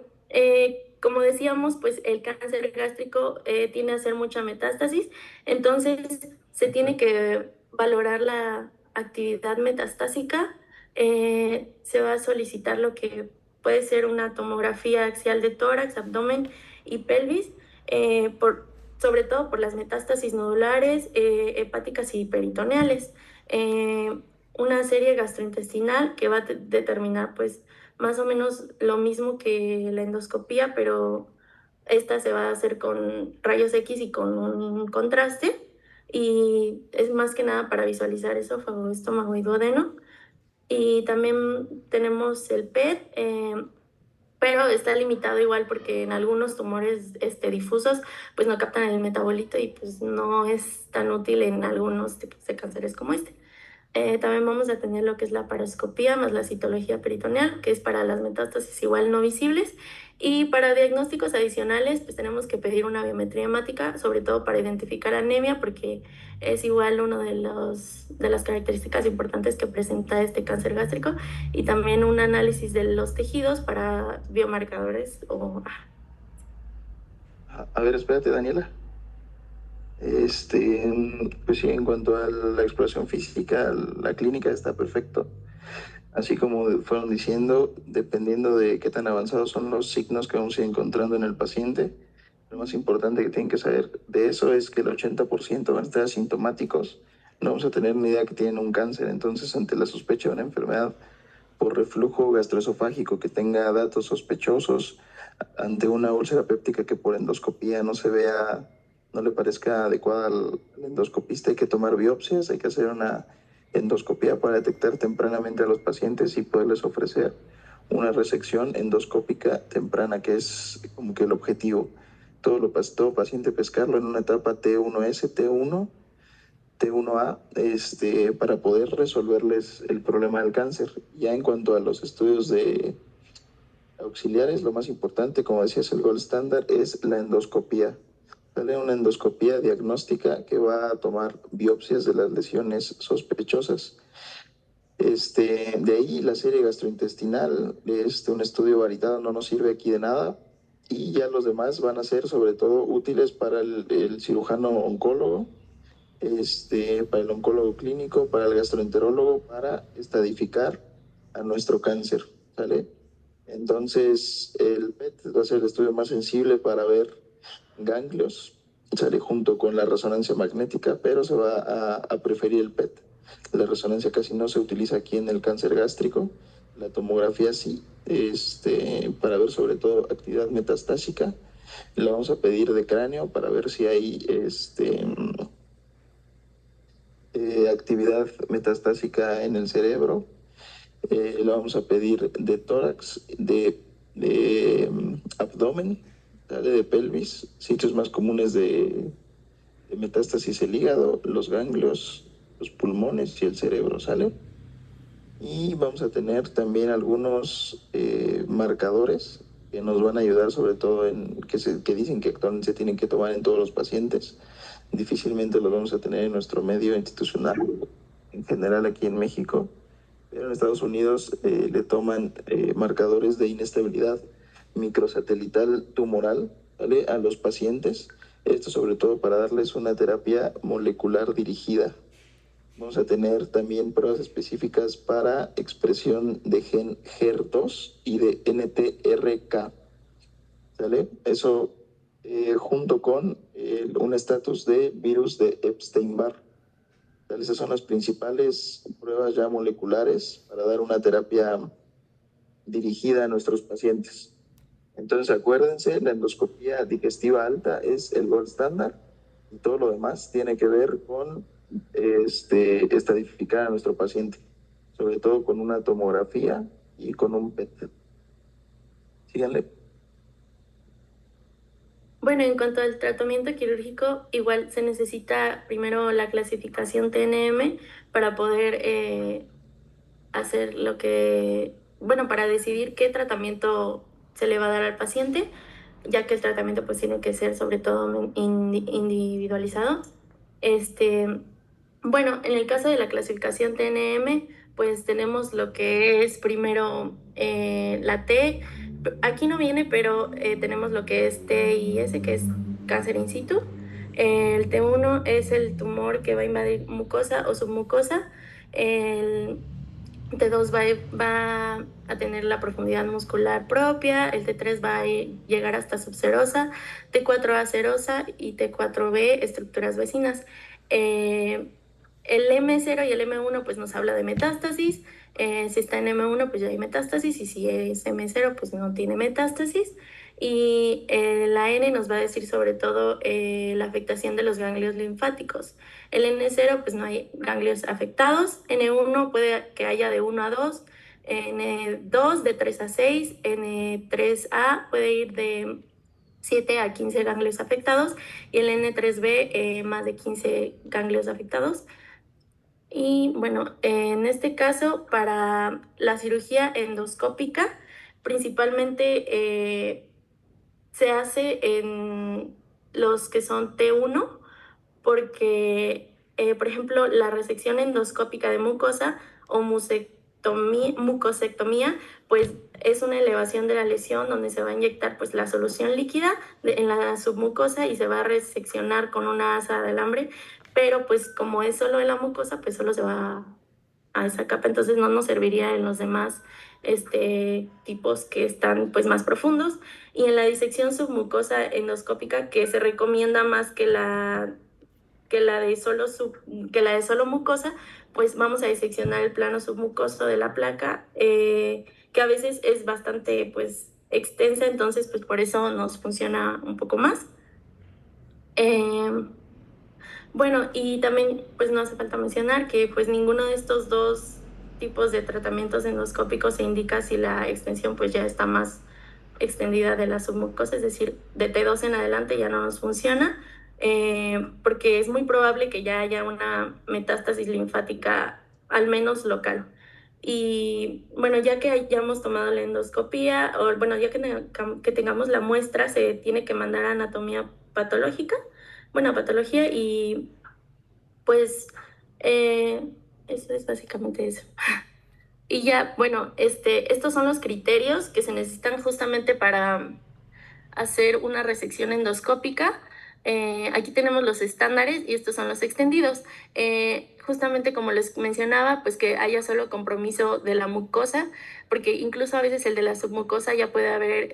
como decíamos, pues el cáncer gástrico tiende a hacer mucha metástasis, entonces se tiene que valorar la actividad metastásica. Se va a solicitar lo que puede ser una tomografía axial de tórax, abdomen y pelvis, sobre todo por las metástasis nodulares, hepáticas y peritoneales. Una serie gastrointestinal que va a determinar pues más o menos lo mismo que la endoscopía, pero esta se va a hacer con rayos X y con un contraste, y es más que nada para visualizar esófago, estómago y duodeno. Y también tenemos el PET, pero está limitado igual porque en algunos tumores difusos pues no captan el metabolito y pues no es tan útil en algunos tipos de cánceres como este. También vamos a tener lo que es la paroscopía más la citología peritoneal, que es para las metástasis igual no visibles. Y para diagnósticos adicionales, pues tenemos que pedir una biometría hemática, sobre todo para identificar anemia, porque es igual uno de las características importantes que presenta este cáncer gástrico. Y también un análisis de los tejidos para biomarcadores A ver, espérate, Daniela. Pues sí, en cuanto a la exploración física, la clínica está perfecto. Así como fueron diciendo, dependiendo de qué tan avanzados son los signos que vamos a ir encontrando en el paciente, lo más importante que tienen que saber de eso es que el 80% van a estar asintomáticos. No vamos a tener ni idea que tienen un cáncer. Entonces, ante la sospecha de una enfermedad por reflujo gastroesofágico que tenga datos sospechosos, ante una úlcera péptica que por endoscopía no se vea, no le parezca adecuada al endoscopista, hay que tomar biopsias, hay que hacer una endoscopía para detectar tempranamente a los pacientes y poderles ofrecer una resección endoscópica temprana, que es como que el objetivo. Todo paciente pescarlo en una etapa T1S, T1A, para poder resolverles el problema del cáncer. Ya en cuanto a los estudios de auxiliares, lo más importante, como decías, el gold standard es la endoscopía. Sale una endoscopía diagnóstica que va a tomar biopsias de las lesiones sospechosas. De ahí la serie gastrointestinal, un estudio variado no nos sirve aquí de nada, y ya los demás van a ser sobre todo útiles para el cirujano oncólogo, para el oncólogo clínico, para el gastroenterólogo, para estadificar a nuestro cáncer, ¿sale? Entonces, el PET va a ser el estudio más sensible para ver ganglios, sale junto con la resonancia magnética, pero se va a preferir el PET. La resonancia casi no se utiliza aquí en el cáncer gástrico, la tomografía sí, para ver sobre todo actividad metastásica. La vamos a pedir de cráneo para ver si hay actividad metastásica en el cerebro. Lo vamos a pedir de tórax, de abdomen, ¿sale? De pelvis, sitios más comunes de metástasis: el hígado, los ganglios, los pulmones y el cerebro, ¿sale? Y vamos a tener también algunos marcadores que nos van a ayudar, sobre todo que dicen que actualmente se tienen que tomar en todos los pacientes. Difícilmente los vamos a tener en nuestro medio institucional, en general aquí en México, pero en Estados Unidos le toman marcadores de inestabilidad microsatelital tumoral, ¿vale?, a los pacientes. Esto sobre todo para darles una terapia molecular dirigida. Vamos a tener también pruebas específicas para expresión de gen HER2 y de NTRK, ¿sale? Eso junto con un estatus de virus de Epstein-Barr. Esas son las principales pruebas ya moleculares para dar una terapia dirigida a nuestros pacientes. Entonces, acuérdense, la endoscopía digestiva alta es el gold standard, y todo lo demás tiene que ver con estadificar a nuestro paciente, sobre todo con una tomografía y con un PET. Síganle. Bueno, en cuanto al tratamiento quirúrgico, igual se necesita primero la clasificación TNM para poder hacer para decidir qué tratamiento se le va a dar al paciente, ya que el tratamiento pues tiene que ser sobre todo individualizado. Bueno, en el caso de la clasificación TNM, pues tenemos lo que es primero la T. Aquí no viene, pero tenemos lo que es TIS, que es cáncer in situ. El T1 es el tumor que va a invadir mucosa o submucosa. El T2 va a tener la profundidad muscular propia, el T3 va a llegar hasta subserosa, T4A serosa y T4B estructuras vecinas. El M0 y el M1 pues nos habla de metástasis. Si está en M1 pues ya hay metástasis, y si es M0 pues no tiene metástasis. Y la N nos va a decir sobre todo la afectación de los ganglios linfáticos. El N0 pues no hay ganglios afectados. N1 puede que haya de 1 a 2, N2 de 3 a 6, N3A puede ir de 7 a 15 ganglios afectados, y el N3B más de 15 ganglios afectados. Y bueno, en este caso, para la cirugía endoscópica, principalmente se hace en los que son T1, porque, por ejemplo, la resección endoscópica de mucosa o mucosectomía, pues es una elevación de la lesión donde se va a inyectar pues la solución líquida en la submucosa y se va a reseccionar con una asa de alambre, pero pues como es solo en la mucosa, pues solo se va a esa capa, entonces no nos serviría en los demás tipos que están pues más profundos. Y en la disección submucosa endoscópica, que se recomienda más que la de solo mucosa, pues vamos a diseccionar el plano submucoso de la placa, que a veces es bastante pues extensa, entonces pues por eso nos funciona un poco más. Bueno, y también pues no hace falta mencionar que pues ninguno de estos dos tipos de tratamientos endoscópicos se indica si la extensión pues ya está más extendida de la submucosa, es decir, de T2 en adelante ya no nos funciona, porque es muy probable que ya haya una metástasis linfática al menos local. Y bueno, ya que hayamos tomado la endoscopía, o bueno, ya que tengamos la muestra, se tiene que mandar a anatomía patológica, bueno, patología, y pues eso es básicamente eso. Y ya, bueno, estos son los criterios que se necesitan justamente para hacer una resección endoscópica. Aquí tenemos los estándares y estos son los extendidos. Justamente como les mencionaba, pues que haya solo compromiso de la mucosa, porque incluso a veces el de la submucosa ya puede haber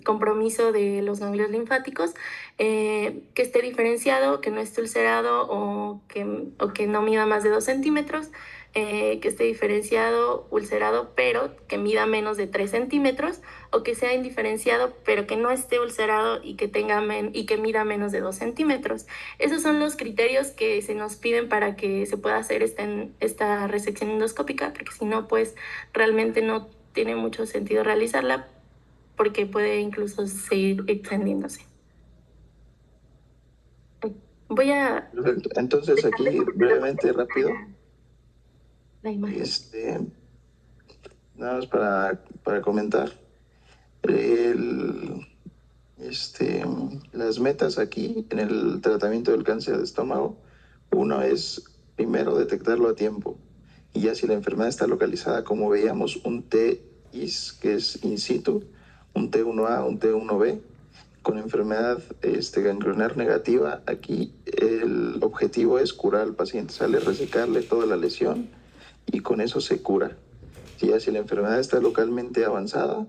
compromiso de los ganglios linfáticos, que esté diferenciado, que no esté ulcerado o que no mida más de 2 centímetros, que esté diferenciado, ulcerado, pero que mida menos de 3 centímetros, o que sea indiferenciado, pero que no esté ulcerado y que que mida menos de 2 centímetros. Esos son los criterios que se nos piden para que se pueda hacer esta resección endoscópica, porque si no, pues realmente no tiene mucho sentido realizarla, porque puede incluso seguir extendiéndose. Voy a... Perfecto. Entonces aquí brevemente, rápido, La imagen. nada más para comentar. El, las metas aquí en el tratamiento del cáncer de estómago, uno es primero detectarlo a tiempo. Y ya si la enfermedad está localizada, como veíamos, un TIS, que es in situ, un T1A, un T1B, con enfermedad ganglionar negativa, aquí el objetivo es curar al paciente, sale resecarle toda la lesión y con eso se cura. Si ya si la enfermedad está localmente avanzada,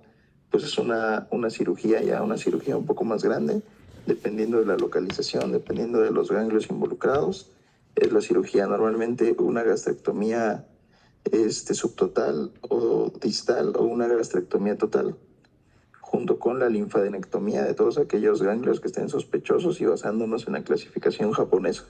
pues es una cirugía ya, una cirugía un poco más grande, dependiendo de la localización, dependiendo de los ganglios involucrados. Es la cirugía normalmente una gastrectomía subtotal o distal o una gastrectomía total, junto con la linfadenectomía de todos aquellos ganglios que estén sospechosos y basándonos en la clasificación japonesa.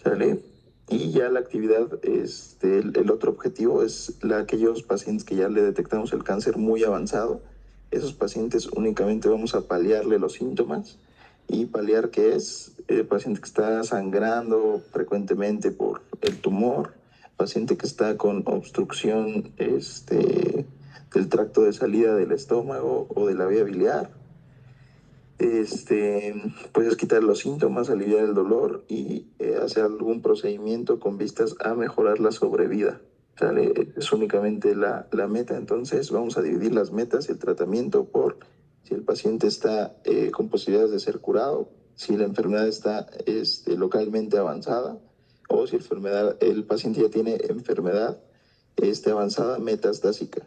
¿Sale? Y ya la actividad, el otro objetivo es aquellos pacientes que ya le detectamos el cáncer muy avanzado. Esos pacientes únicamente vamos a paliarle los síntomas. Y paliar, ¿qué es? Paciente que está sangrando frecuentemente por el tumor, paciente que está con obstrucción del tracto de salida del estómago o de la vía biliar. Pues es quitar los síntomas, aliviar el dolor y hacer algún procedimiento con vistas a mejorar la sobrevida. ¿Sale? Es únicamente la meta. Entonces vamos a dividir las metas y el tratamiento por si el paciente está con posibilidades de ser curado, si la enfermedad está localmente avanzada o si el paciente ya tiene enfermedad avanzada metastásica.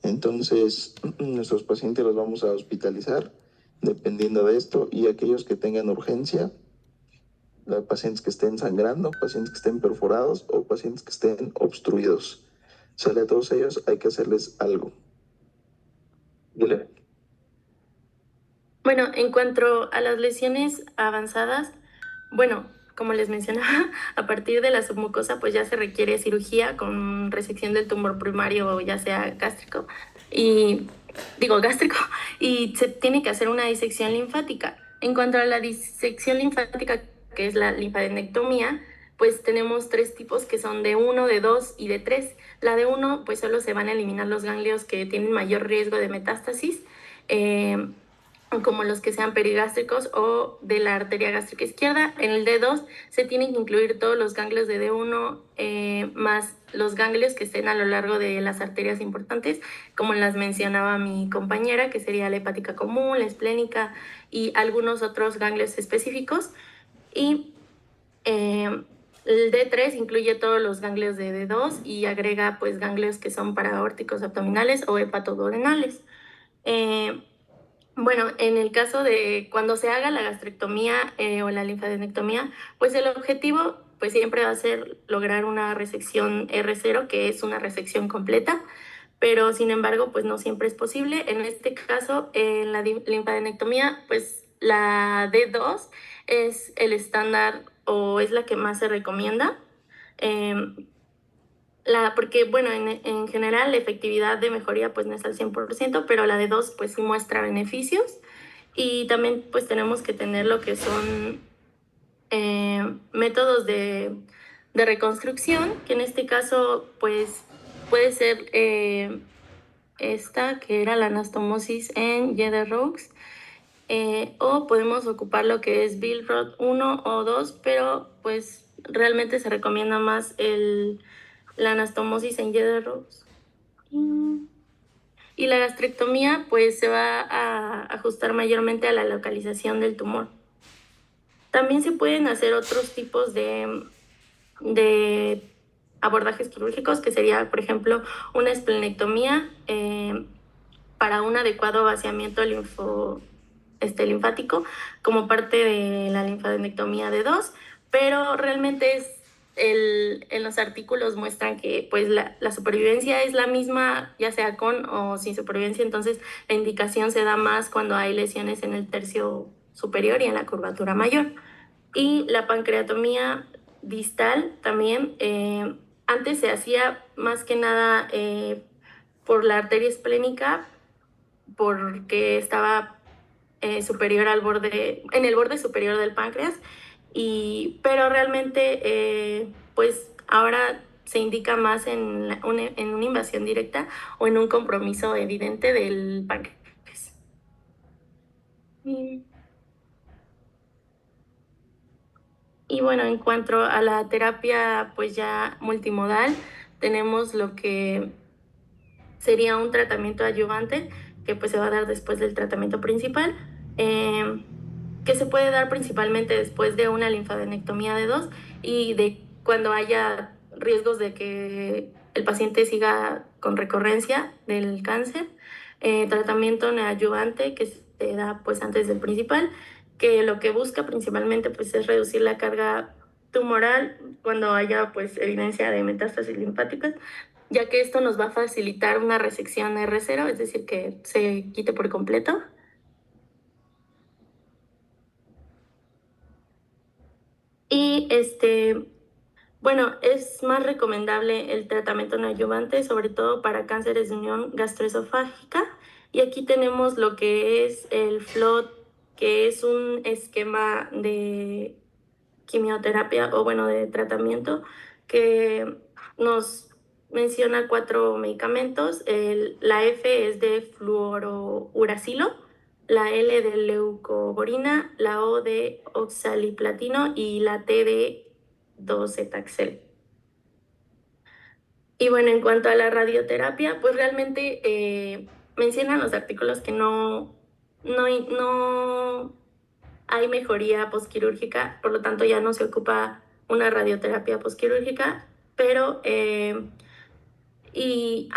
Entonces, nuestros pacientes los vamos a hospitalizar dependiendo de esto, y aquellos que tengan urgencia, pacientes que estén sangrando, pacientes que estén perforados o pacientes que estén obstruidos. Sale, a todos ellos hay que hacerles algo. Dile. Bueno, en cuanto a las lesiones avanzadas, bueno, como les mencionaba, a partir de la submucosa pues ya se requiere cirugía con resección del tumor primario, ya sea gástrico, y se tiene que hacer una disección linfática. En cuanto a la disección linfática, que es la linfadenectomía, pues tenemos 3 tipos que son de 1, de 2 y de 3. La de 1, pues solo se van a eliminar los ganglios que tienen mayor riesgo de metástasis, como los que sean perigástricos o de la arteria gástrica izquierda. En el D2 se tienen que incluir todos los ganglios de D1 más los ganglios que estén a lo largo de las arterias importantes, como las mencionaba mi compañera, que sería la hepática común, la esplénica y algunos otros ganglios específicos. Y el D3 incluye todos los ganglios de D2 y agrega pues ganglios que son paraórticos abdominales o hepatoduodenales. Bueno, en el caso de cuando se haga la gastrectomía o la linfadenectomía, pues el objetivo pues siempre va a ser lograr una resección R0, que es una resección completa, pero sin embargo pues no siempre es posible. En este caso, en la linfadenectomía, pues la D2 es el estándar o es la que más se recomienda. Porque, bueno, en general la efectividad de mejoría pues no es al 100%, pero la de 2 pues sí muestra beneficios. Y también pues tenemos que tener lo que son métodos de reconstrucción, que en este caso pues puede ser esta, que era la anastomosis en Jeder-Roux, o podemos ocupar lo que es Billroth 1 o 2, pero pues realmente se recomienda más la anastomosis en Jeder-Roux. Y la gastrectomía pues se va a ajustar mayormente a la localización del tumor. También se pueden hacer otros tipos de abordajes quirúrgicos, que sería, por ejemplo, una esplenectomía para un adecuado vaciamiento linfático como parte de la linfadenectomía de 2, pero realmente en los artículos muestran que pues la supervivencia es la misma, ya sea con o sin supervivencia, entonces la indicación se da más cuando hay lesiones en el tercio superior y en la curvatura mayor. Y la pancreatomía distal también, antes se hacía más que nada por la arteria esplénica, porque estaba superior en el borde superior del páncreas, pero realmente pues ahora se indica más en una invasión directa o en un compromiso evidente del páncreas. Y bueno, en cuanto a la terapia pues ya multimodal, tenemos lo que sería un tratamiento adyuvante, que pues se va a dar después del tratamiento principal, que se puede dar principalmente después de una linfadenectomía de 2 y de cuando haya riesgos de que el paciente siga con recurrencia del cáncer. Tratamiento neoadyuvante que se da pues antes del principal, que lo que busca principalmente pues es reducir la carga tumoral cuando haya pues evidencia de metástasis linfáticas, ya que esto nos va a facilitar una resección R0, es decir, que se quite por completo. Y bueno, es más recomendable el tratamiento neoadyuvante, sobre todo para cánceres de unión gastroesofágica. Y aquí tenemos lo que es el FLOT, que es un esquema de quimioterapia o bueno, de tratamiento que nos menciona 4 medicamentos. La F es de fluorouracilo, la L de leucoborina, la O de oxaliplatino y la T de docetaxel. Y bueno, en cuanto a la radioterapia, pues realmente mencionan los artículos que no hay mejoría posquirúrgica, por lo tanto ya no se ocupa una radioterapia posquirúrgica, pero y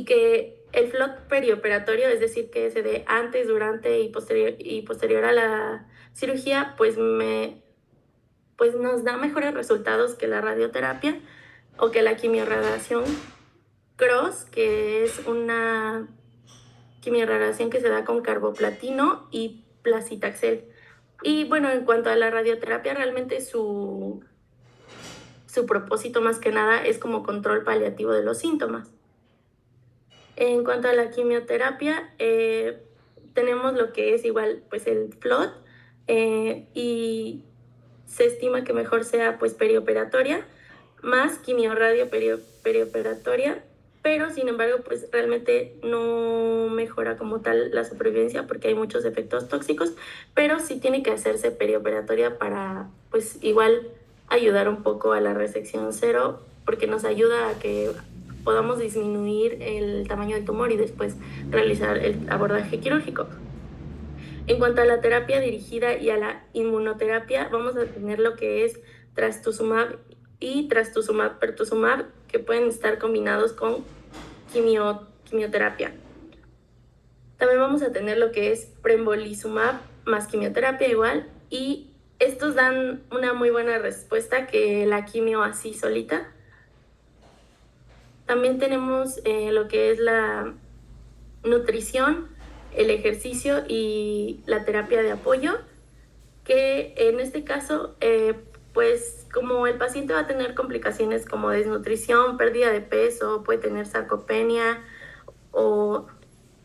que el FLOT perioperatorio, es decir, que se dé antes, durante y posterior a la cirugía, pues nos da mejores resultados que la radioterapia o que la quimiorradiación CROSS, que es una quimiorradiación que se da con carboplatino y placitaxel. Y bueno, en cuanto a la radioterapia, realmente su propósito más que nada es como control paliativo de los síntomas. En cuanto a la quimioterapia, tenemos lo que es igual pues el FLOT, y se estima que mejor sea pues perioperatoria más quimiorradio perioperatoria, pero sin embargo pues realmente no mejora como tal la supervivencia porque hay muchos efectos tóxicos, pero sí tiene que hacerse perioperatoria para pues igual ayudar un poco a la resección cero, porque nos ayuda a que podamos disminuir el tamaño del tumor y después realizar el abordaje quirúrgico. En cuanto a la terapia dirigida y a la inmunoterapia, vamos a tener lo que es trastuzumab y trastuzumab-pertuzumab, que pueden estar combinados con quimioterapia. También vamos a tener lo que es pembrolizumab más quimioterapia igual, y estos dan una muy buena respuesta que la quimio así solita. También tenemos lo que es la nutrición, el ejercicio y la terapia de apoyo, que en este caso pues como el paciente va a tener complicaciones como desnutrición, pérdida de peso, puede tener sarcopenia o,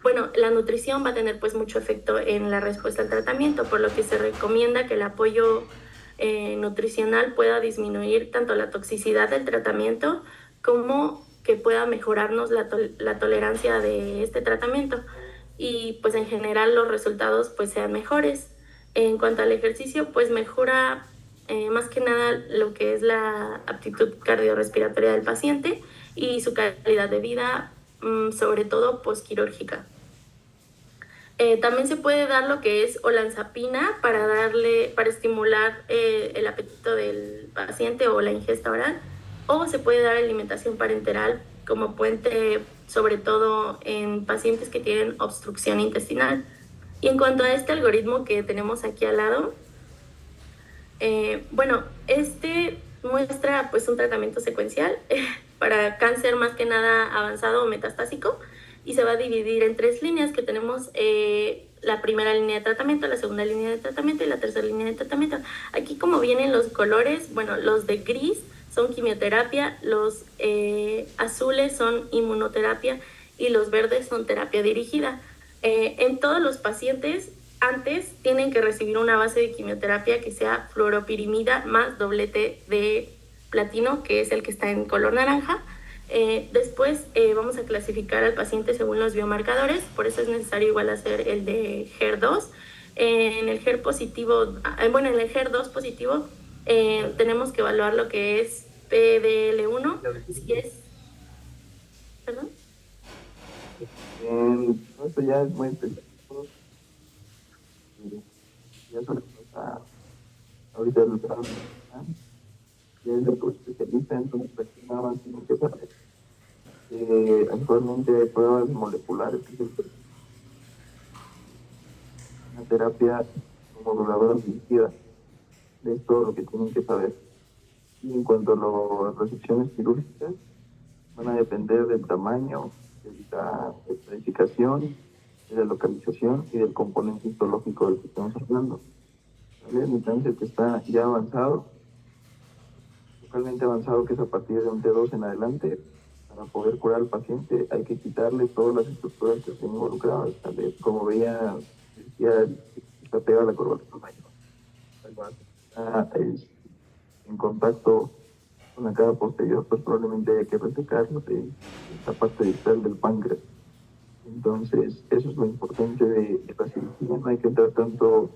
bueno, la nutrición va a tener pues mucho efecto en la respuesta al tratamiento, por lo que se recomienda que el apoyo nutricional pueda disminuir tanto la toxicidad del tratamiento como que pueda mejorarnos la tolerancia de este tratamiento y pues en general los resultados pues sean mejores. En cuanto al ejercicio, pues mejora más que nada lo que es la aptitud cardiorrespiratoria del paciente y su calidad de vida, sobre todo postquirúrgica. También se puede dar lo que es olanzapina para estimular el apetito del paciente o la ingesta oral, o se puede dar alimentación parenteral como puente, sobre todo en pacientes que tienen obstrucción intestinal. Y en cuanto a este algoritmo que tenemos aquí al lado, bueno, este muestra pues un tratamiento secuencial para cáncer más que nada avanzado o metastásico, y se va a dividir en 3 líneas que tenemos, la primera línea de tratamiento, la segunda línea de tratamiento y la tercera línea de tratamiento. Aquí como vienen los colores, bueno, los de gris son quimioterapia, los azules son inmunoterapia y los verdes son terapia dirigida. En todos los pacientes antes tienen que recibir una base de quimioterapia que sea fluoropirimida más doblete de platino, que es el que está en color naranja. Después vamos a clasificar al paciente según los biomarcadores, por eso es necesario igual hacer el de HER2. En el HER positivo, bueno, en el HER2 positivo tenemos que evaluar lo que es PDL1, si es... ¿Perdón? Esto ya es muy específico. Ya solo está ahorita el doctor, que es el especialista en su perspectiva, sino que sabe que actualmente hay pruebas moleculares, que es una terapia moduladora dirigida. Es todo lo que tienen que saber. Y en cuanto a las resecciones quirúrgicas, van a depender del tamaño, de la especificación, de la localización y del componente histológico del que estamos hablando. ¿Vale? El cáncer que está ya avanzado, localmente avanzado, que es a partir de un T2 en adelante, para poder curar al paciente hay que quitarle todas las estructuras que estén involucradas. ¿Vale? Como decía, está pegada la curva de tamaño. En contacto con la cara posterior, pues probablemente haya que resecarlo de esta parte distal del páncreas. Entonces, eso es lo importante de la cirugía. No hay que entrar tanto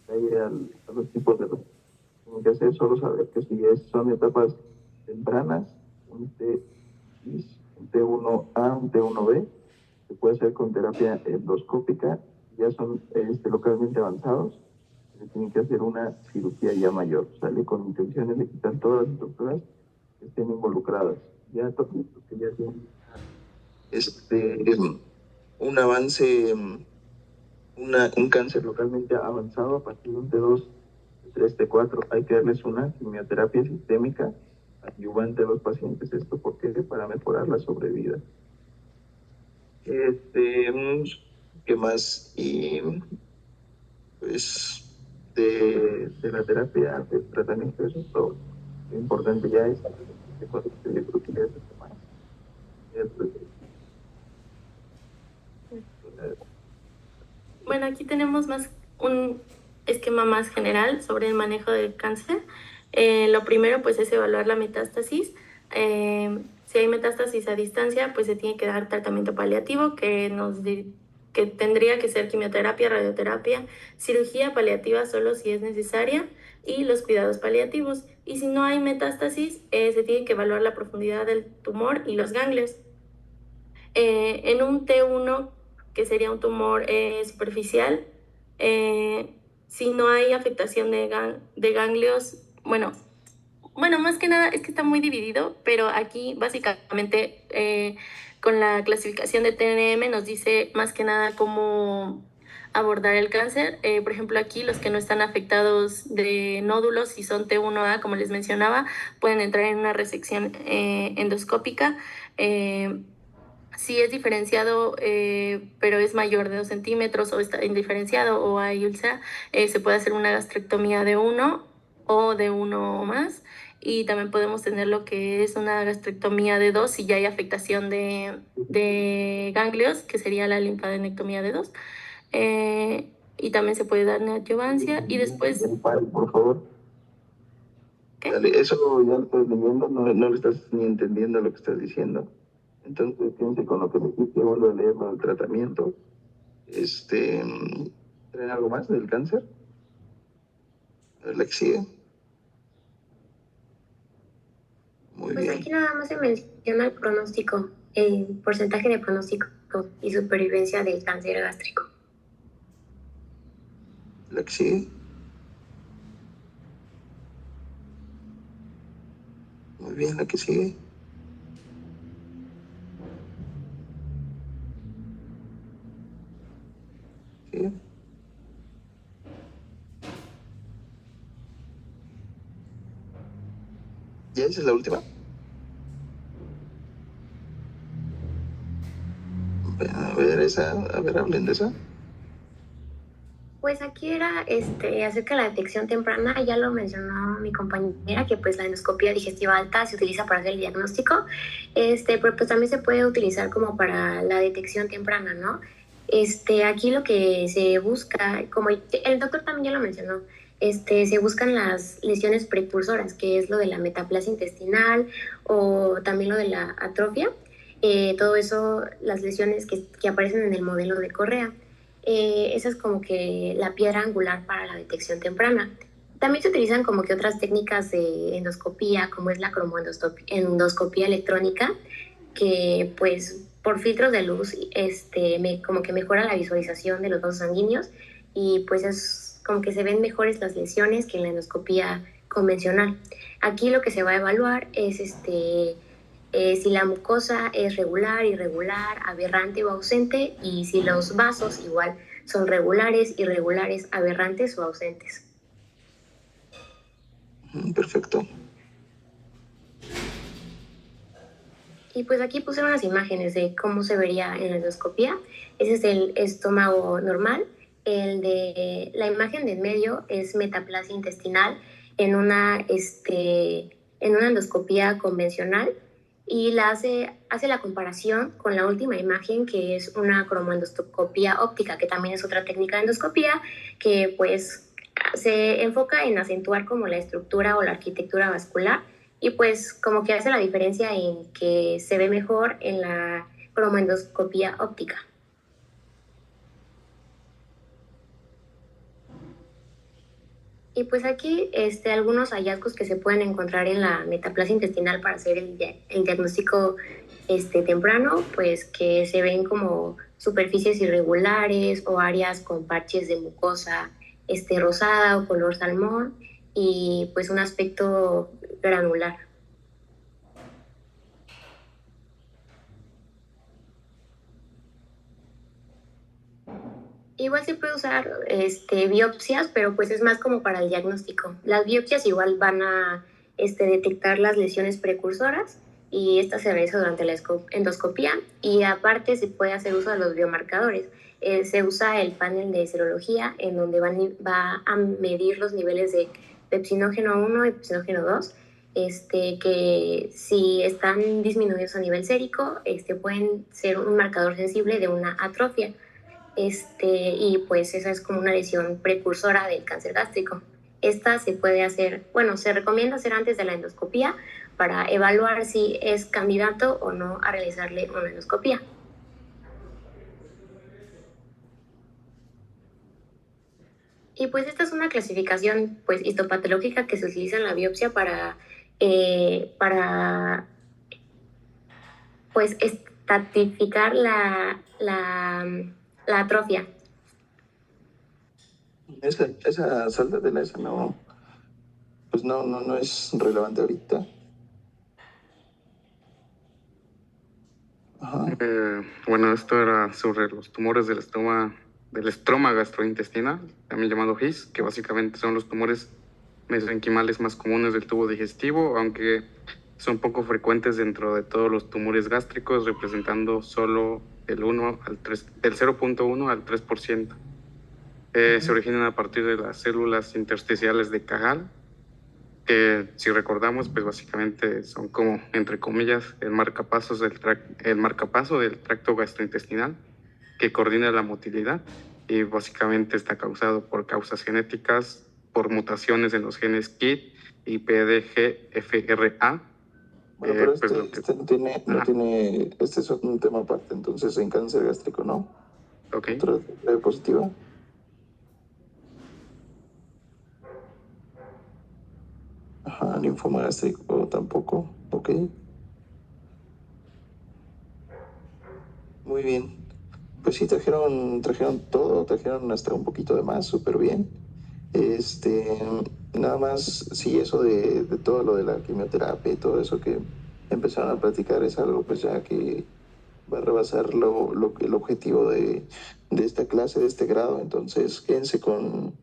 ahí a los tipos de resección. Lo que hacer es solo saber que si son etapas tempranas, un T1, un T1A, un T1B, se puede hacer con terapia endoscópica. Ya son localmente avanzados, se tiene que hacer una cirugía ya mayor, ¿sale? Con intenciones de quitar todas las estructuras que estén involucradas. Ya todos que ya tienen un avance, un cáncer localmente avanzado a partir de un T2, T3, T4, hay que darles una quimioterapia sistémica adyuvante a los pacientes. Esto porque para mejorar la sobrevida. ¿Qué más? Y pues de la terapia, del tratamiento, eso es todo. Lo importante ya es que cuando yo creo que ya es más. Bueno, aquí tenemos un esquema más general sobre el manejo del cáncer. Lo primero pues es evaluar la metástasis. Si hay metástasis a distancia, pues se tiene que dar tratamiento paliativo que tendría que ser quimioterapia, radioterapia, cirugía paliativa solo si es necesaria y los cuidados paliativos. Y si no hay metástasis, se tiene que evaluar la profundidad del tumor y los ganglios. En un T1, que sería un tumor superficial, si no hay afectación de ganglios, bueno, más que nada es que está muy dividido, pero aquí básicamente con la clasificación de TNM nos dice más que nada cómo abordar el cáncer. Por ejemplo, aquí los que no están afectados de nódulos, si son T1A, como les mencionaba, pueden entrar en una resección endoscópica. Si es diferenciado, pero es mayor de 2 centímetros o está indiferenciado o hay úlcera, se puede hacer una gastrectomía de 1 o de uno o más. Y también podemos tener lo que es una gastrectomía de 2 si ya hay afectación de ganglios, que sería la linfadenectomía de 2. Y también se puede dar neoadjuvancia y después... Por favor. ¿Qué? Dale, eso ya lo estás leyendo, no lo estás ni entendiendo lo que estás diciendo. Entonces, fíjense con lo que me dijiste, vuelvo a leerlo del tratamiento. ¿Traen algo más del cáncer? A ver, la que sigue. Muy Pues bien. aquí nada más se menciona el pronóstico, el porcentaje de pronóstico y supervivencia del cáncer gástrico. La que sigue. Muy bien, la que sigue. ¿Sí? ¿Ya esa es la última? A ver, hablen de esa. Pues aquí era acerca de la detección temprana, ya lo mencionó mi compañera, que pues la endoscopía digestiva alta se utiliza para hacer el diagnóstico, pero pues también se puede utilizar como para la detección temprana, ¿no? Aquí lo que se busca, como el doctor también ya lo mencionó, se buscan las lesiones precursoras, que es lo de la metaplasia intestinal o también lo de la atrofia, todo eso, las lesiones que aparecen en el modelo de Correa. Esa es como que la piedra angular para la detección temprana. También se utilizan como que otras técnicas de endoscopía, como es la cromoendoscopía electrónica, que pues por filtros de luz como que mejora la visualización de los vasos sanguíneos y pues es como que se ven mejores las lesiones que en la endoscopía convencional. Aquí lo que se va a evaluar es si la mucosa es regular, irregular, aberrante o ausente, y si los vasos igual son regulares, irregulares, aberrantes o ausentes. Perfecto. Y pues aquí puse unas imágenes de cómo se vería en la endoscopía. Ese es el estómago normal. El de la imagen de en medio es metaplasia intestinal en en una endoscopía convencional y hace la comparación con la última imagen, que es una cromoendoscopía óptica, que también es otra técnica de endoscopía que pues se enfoca en acentuar como la estructura o la arquitectura vascular y pues como que hace la diferencia en que se ve mejor en la cromoendoscopía óptica. Y pues aquí algunos hallazgos que se pueden encontrar en la metaplasia intestinal para hacer el diagnóstico temprano, pues que se ven como superficies irregulares o áreas con parches de mucosa rosada o color salmón y pues un aspecto granular. Igual se puede usar biopsias, pero pues es más como para el diagnóstico. Las biopsias igual van a detectar las lesiones precursoras y esta se realiza durante la endoscopía y aparte se puede hacer uso de los biomarcadores. Se usa el panel de serología en donde va a medir los niveles de pepsinógeno 1 y pepsinógeno 2, que si están disminuidos a nivel sérico, pueden ser un marcador sensible de una atrofia. Y pues esa es como una lesión precursora del cáncer gástrico. Esta se puede hacer, bueno, se recomienda hacer antes de la endoscopía para evaluar si es candidato o no a realizarle una endoscopía. Y pues esta es una clasificación pues histopatológica que se utiliza en la biopsia para pues estratificar la atrofia. Esa sáltatela, esa no, pues no es relevante ahorita. Bueno, esto era sobre los tumores del estroma gastrointestinal, también llamado GIS, que básicamente son los tumores mesenquimales más comunes del tubo digestivo, aunque son poco frecuentes dentro de todos los tumores gástricos, representando solo del 0.1 al 3%. Se originan a partir de las células intersticiales de Cajal que si recordamos, pues básicamente son como, entre comillas, el marcapaso del tracto gastrointestinal que coordina la motilidad y básicamente está causado por causas genéticas, por mutaciones en los genes KIT y PDGFRA. Bueno, pero Pues este no tiene, este es un tema aparte, entonces en cáncer gástrico no. Ok. Otra diapositiva. Ajá, linfoma gástrico tampoco, ok. Muy bien. Pues sí, trajeron todo, trajeron hasta un poquito de más, súper bien. Nada más, sí, eso de todo lo de la quimioterapia y todo eso que empezaron a platicar es algo pues ya que va a rebasar el objetivo de esta clase, de este grado. Entonces, quédense con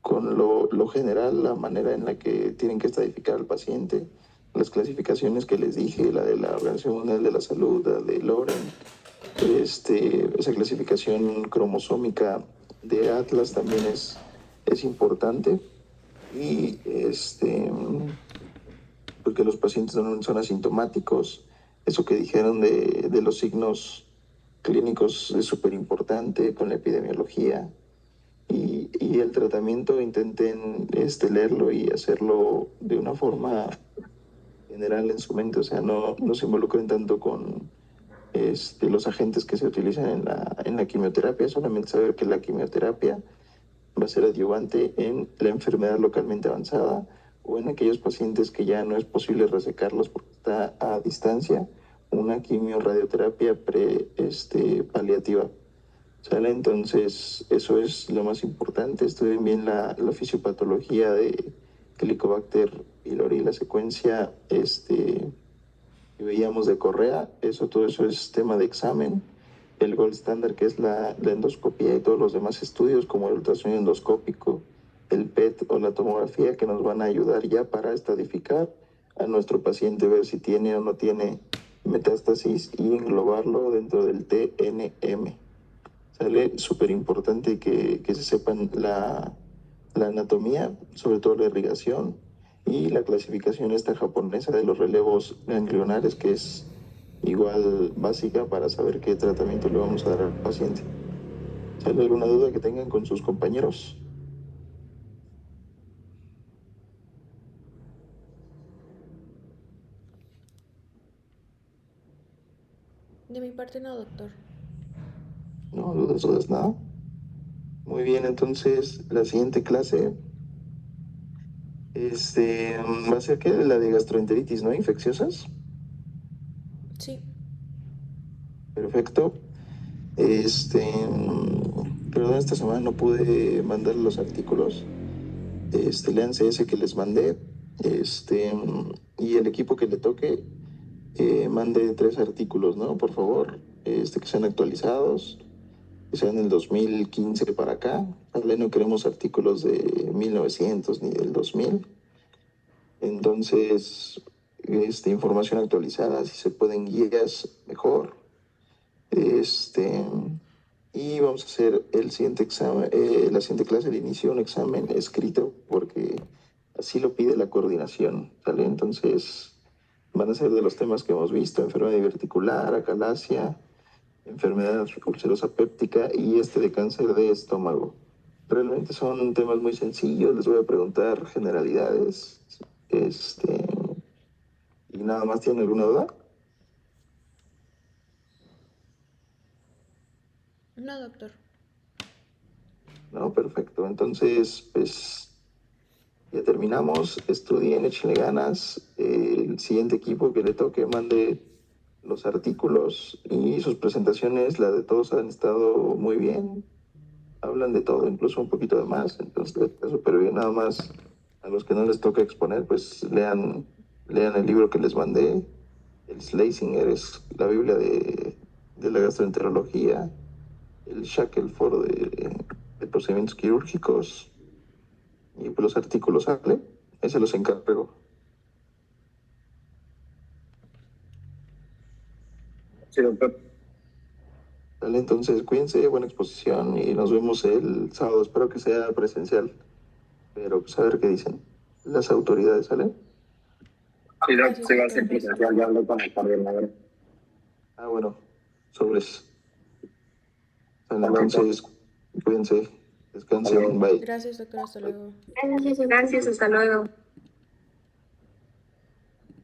lo general, la manera en la que tienen que estadificar al paciente, las clasificaciones que les dije, la de la Organización Mundial de la Salud, la de Loren, esa clasificación cromosómica de Atlas también es importante. Y porque los pacientes son asintomáticos, eso que dijeron de los signos clínicos es súper importante con la epidemiología. Y el tratamiento intenten leerlo y hacerlo de una forma general en su mente, o sea, no se involucren tanto con los agentes que se utilizan en la quimioterapia, solamente saber que la quimioterapia va a ser adyuvante en la enfermedad localmente avanzada o en aquellos pacientes que ya no es posible resecarlos porque está a distancia, una quimio-radioterapia paliativa. ¿Sale? Entonces, eso es lo más importante. Estudien bien la fisiopatología de Helicobacter pylori, la secuencia que veíamos de Correa. Todo eso es tema de examen. El gold standard, que es la endoscopía y todos los demás estudios, como el ultrasonido endoscópico, el PET o la tomografía, que nos van a ayudar ya para estadificar a nuestro paciente, ver si tiene o no tiene metástasis y englobarlo dentro del TNM. ¿Sale? Súper importante que se sepan la anatomía, sobre todo la irrigación y la clasificación esta japonesa de los relevos ganglionares, que es igual básica para saber qué tratamiento le vamos a dar al paciente. ¿Sale? ¿Alguna duda que tengan con sus compañeros? De mi parte no, doctor. No, dudas, nada. Muy bien, entonces la siguiente clase va a ser que la de gastroenteritis, ¿no? Infecciosas. Sí. Perfecto. Perdón, esta semana no pude mandar los artículos. Léanse ese que les mandé. Y el equipo que le toque, mande 3 artículos, ¿no? Por favor, que sean actualizados, que sean del 2015 para acá. ¿Vale? No queremos artículos de 1900 ni del 2000. Entonces, información actualizada, si se pueden guías, mejor. Y vamos a hacer el siguiente examen, la siguiente clase al inicio, un examen escrito, porque así lo pide la coordinación, ¿sale? Entonces, van a ser de los temas que hemos visto: enfermedad diverticular, acalasia, enfermedad ulcerosa péptica y de cáncer de estómago. Realmente son temas muy sencillos, les voy a preguntar generalidades, y nada más. ¿Tienen alguna duda? No, doctor. No, perfecto. Entonces, pues ya terminamos. Estudien, échenle ganas. El siguiente equipo que le toque mande los artículos y sus presentaciones. La de todos han estado muy bien. Hablan de todo, incluso un poquito de más. Entonces, está súper bien. Nada más a los que no les toca exponer, pues lean el libro que les mandé. El Schlesinger es la Biblia de la gastroenterología. El Shackelford de procedimientos quirúrgicos. Y pues los artículos, ¿sale? Ese los encargo. Sí, doctor. ¿Sale? Entonces, cuídense, buena exposición y nos vemos el sábado. Espero que sea presencial, pero pues a ver qué dicen. las autoridades, ¿sale? Sí, doc, sí va a ser presencial, ya hablé con el coordinador. Ah, bueno, sobres. Entonces, cuídense, descansen, bye. Gracias, doctor. Hasta luego. Gracias, hasta luego.